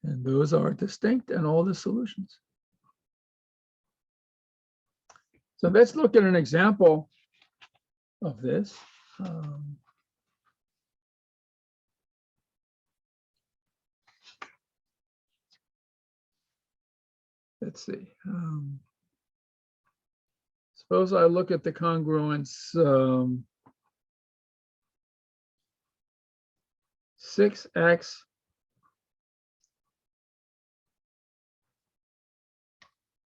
And those are distinct in all the solutions. So let's look at an example of this. Let's see. Suppose I look at the congruence 6x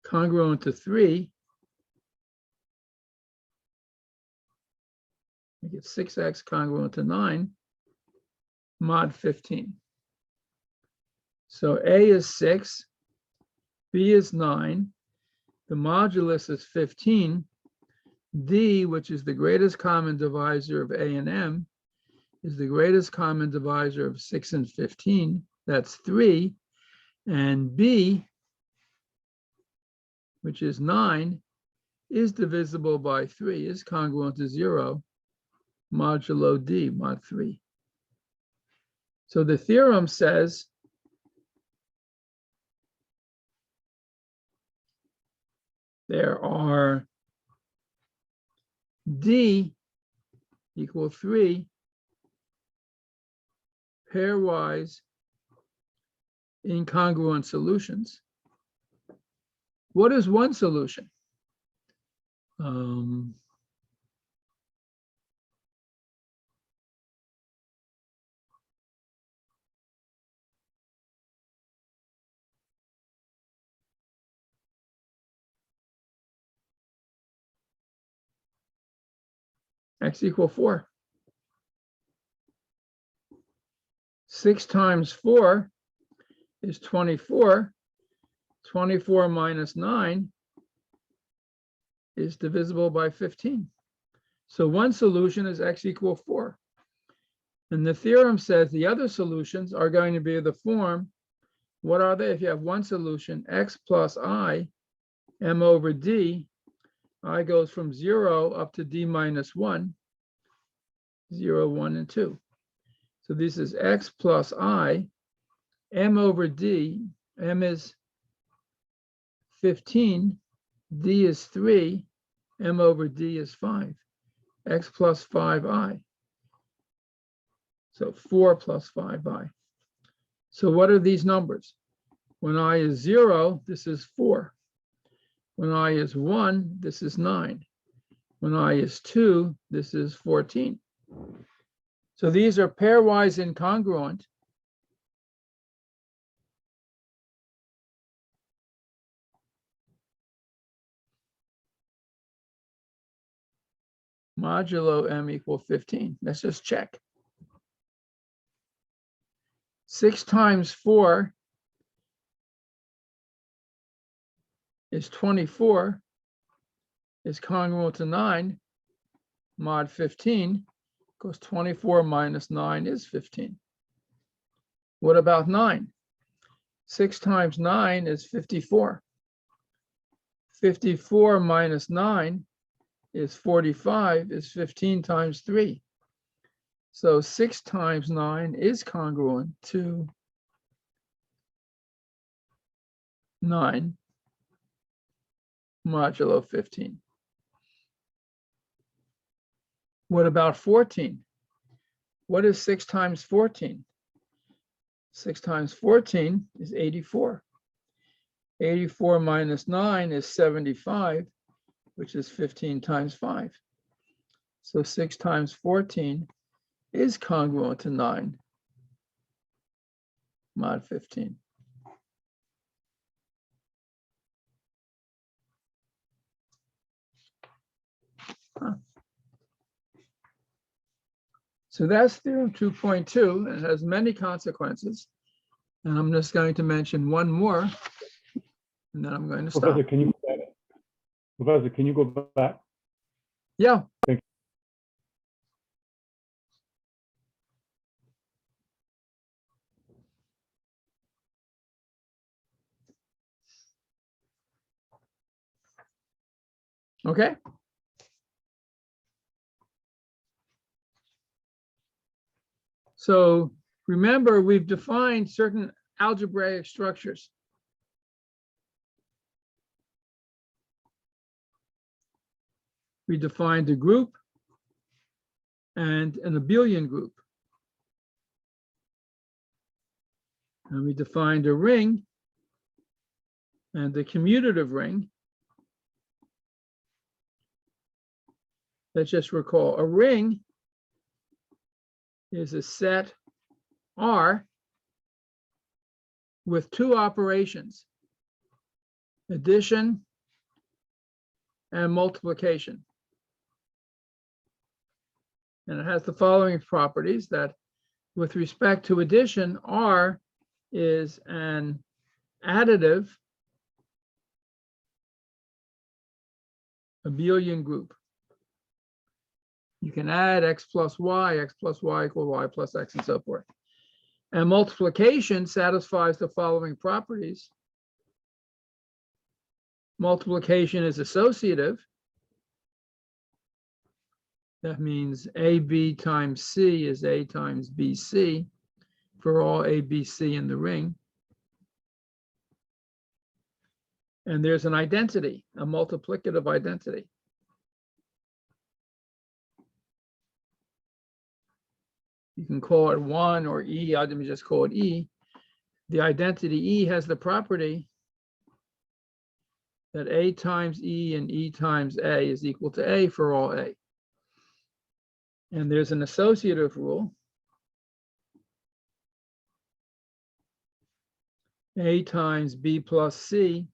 congruent to 3. I get 6x congruent to 9 mod 15. So A is 6, B is 9, the modulus is 15, D, which is the greatest common divisor of A and M, is the greatest common divisor of 6 and 15, that's 3, and B, which is 9, is divisible by 3, is congruent to 0, modulo D, mod 3. So the theorem says there are D equal 3 pairwise incongruent solutions. What is one solution? X equal 4. 6 times 4 is 24. 24 minus 9 is divisible by 15. So one solution is x equal 4. And the theorem says the other solutions are going to be the form, what are they? If you have one solution, x plus I, m over d, I goes from 0 up to d minus 1, 0, 1, and 2. So this is x plus I, m over d, m is 15, d is 3, m over d is 5, x plus 5i. So 4 plus 5i. So what are these numbers? When I is 0, this is 4. When I is 1, this is 9. When I is 2, this is 14. So these are pairwise incongruent. Modulo m equal 15. Let's just check. 6 times 4 is 24, is congruent to 9, mod 15, because 24 minus 9 is 15. What about 9? 6 times 9 is 54. 54 minus 9 is 45, is 15 times 3. So 6 times 9 is congruent to 9 modulo 15. What about 14? What is 6 times 14? 6 times 14 is 84. 84 minus 9 is 75, which is 15 times 5. So 6 times 14 is congruent to 9 mod 15. So that's theorem 2.2, and it has many consequences. And I'm just going to mention one more, and then I'm going to stop. Professor, can you go back? Professor, can you go back? Yeah. Thank Okay. So remember, we've defined certain algebraic structures. We defined a group and an abelian group. And we defined a ring and the commutative ring. Let's just recall, a ring is a set R with two operations, addition and multiplication. And it has the following properties: that with respect to addition, R is an additive abelian group. You can add x plus y equals y plus x, and so forth. And multiplication satisfies the following properties. Multiplication is associative. That means AB times C is A times BC for all ABC in the ring. And there's an identity, a multiplicative identity. You can call it 1 or E. Let me just call it E. The identity E has the property that A times E and E times A is equal to A for all A. And there's an associative rule. A times B plus C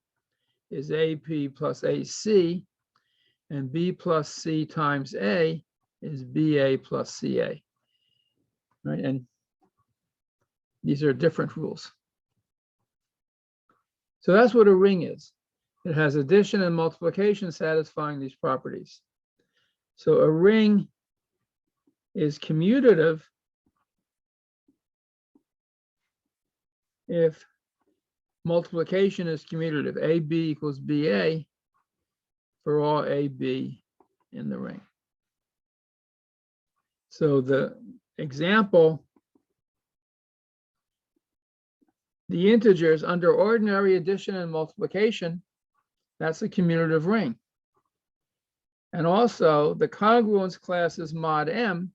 is AP plus AC, and B plus C times A is BA plus CA. Right, and these are different rules. So that's what a ring is. It has addition and multiplication satisfying these properties. So a ring is commutative if multiplication is commutative. AB equals BA for all AB in the ring. So the example, the integers under ordinary addition and multiplication, that's a commutative ring. And also the congruence classes mod M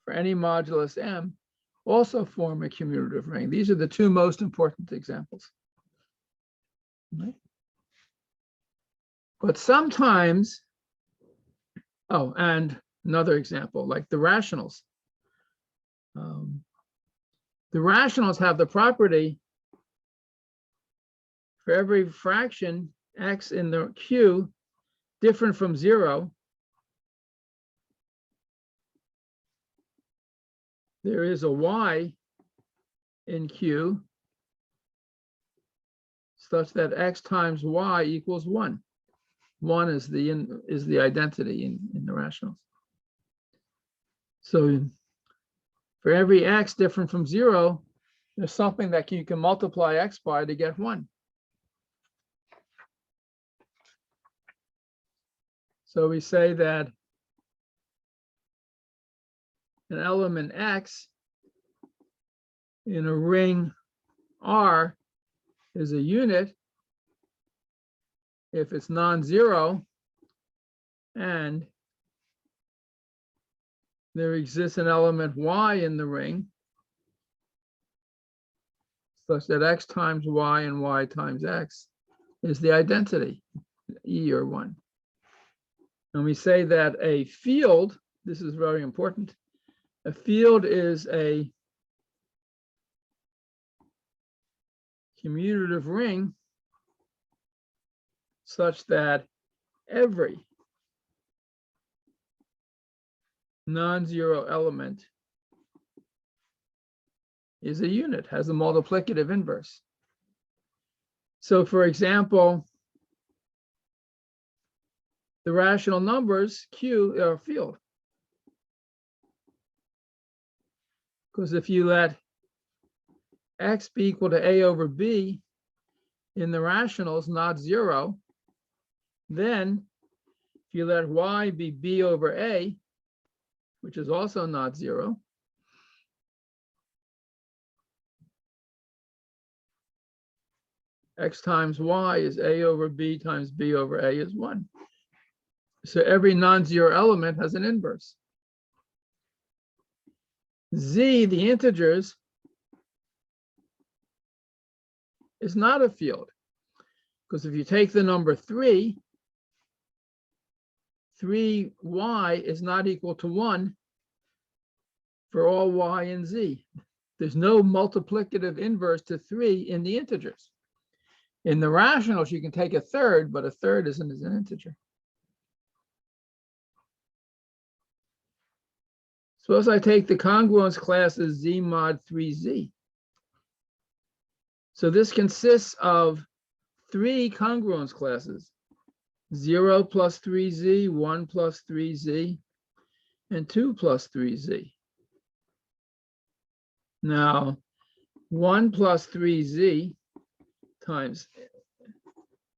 for any modulus M also form a commutative ring. These are the two most important examples. Right? But sometimes, oh, and another example, like the rationals. The rationals have the property for every fraction x in the Q different from 0, there is a y in Q such that x times y equals 1. 1 is the identity in the rationals. So for every x different from 0, there's something that you can multiply x by to get 1. So we say that an element x in a ring R is a unit if it's non-zero and there exists an element y in the ring such that x times y and y times x is the identity, E or 1. And we say that a field, this is very important, a field is a commutative ring such that every non-zero element is a unit, has a multiplicative inverse. So for example, the rational numbers Q are a field. Because if you let x be equal to a over b in the rationals, not 0, then if you let y be b over a, which is also not 0, x times y is a over b times b over a is 1. So every non-zero element has an inverse. Z, the integers, is not a field. Because if you take the number 3, 3y is not equal to 1 for all y and z. There's no multiplicative inverse to 3 in the integers. In the rationals, you can take a third, but a third isn't as an integer. Suppose I take the congruence class as z mod 3z. So this consists of 3 congruence classes, 0 plus 3z, 1 plus 3z, and 2 plus 3z. Now, 1 plus 3z times,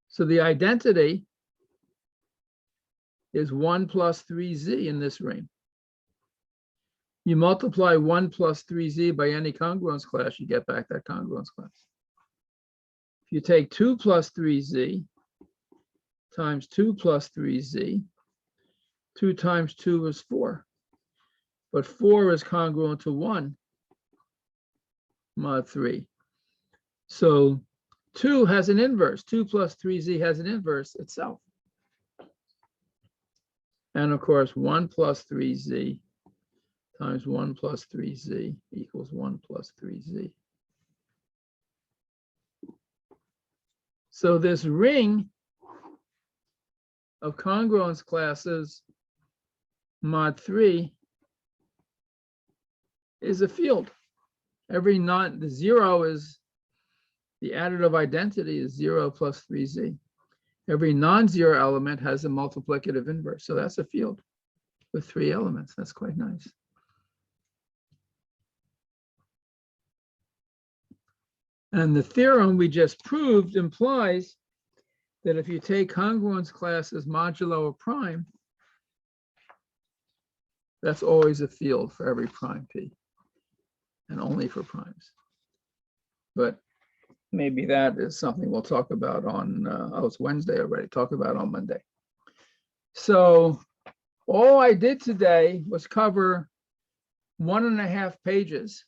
so the identity is 1 plus 3z in this ring. You multiply 1 plus 3z by any congruence class, you get back that congruence class. If you take 2 plus 3z times 2 plus 3z, 2 times 2 is 4. But 4 is congruent to 1 mod 3. So 2 has an inverse. 2 plus 3z has an inverse itself. And of course, 1 plus 3z times 1 plus 3z equals 1 plus 3z. So this ring of congruence classes mod 3 is a field. The 0 is the additive identity is 0 plus 3z. Every non-zero element has a multiplicative inverse. So that's a field with 3 elements. That's quite nice. And the theorem we just proved implies that if you take congruence classes modulo a prime, that's always a field for every prime p, and only for primes. But maybe that is something we'll talk about on, it's Wednesday already, talk about on Monday. So all I did today was cover 1.5 pages,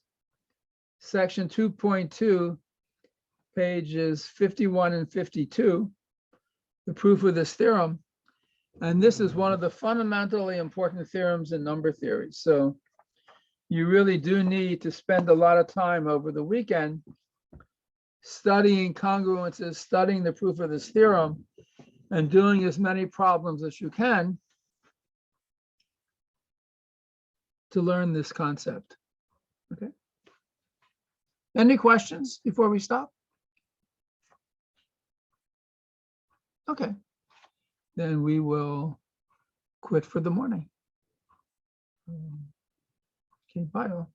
section 2.2, pages 51 and 52, the proof of this theorem. And this is one of the fundamentally important theorems in number theory. So you really do need to spend a lot of time over the weekend studying congruences, studying the proof of this theorem, and doing as many problems as you can to learn this concept. Okay. Any questions before we stop? Okay. Then we will quit for the morning. Okay, bye all.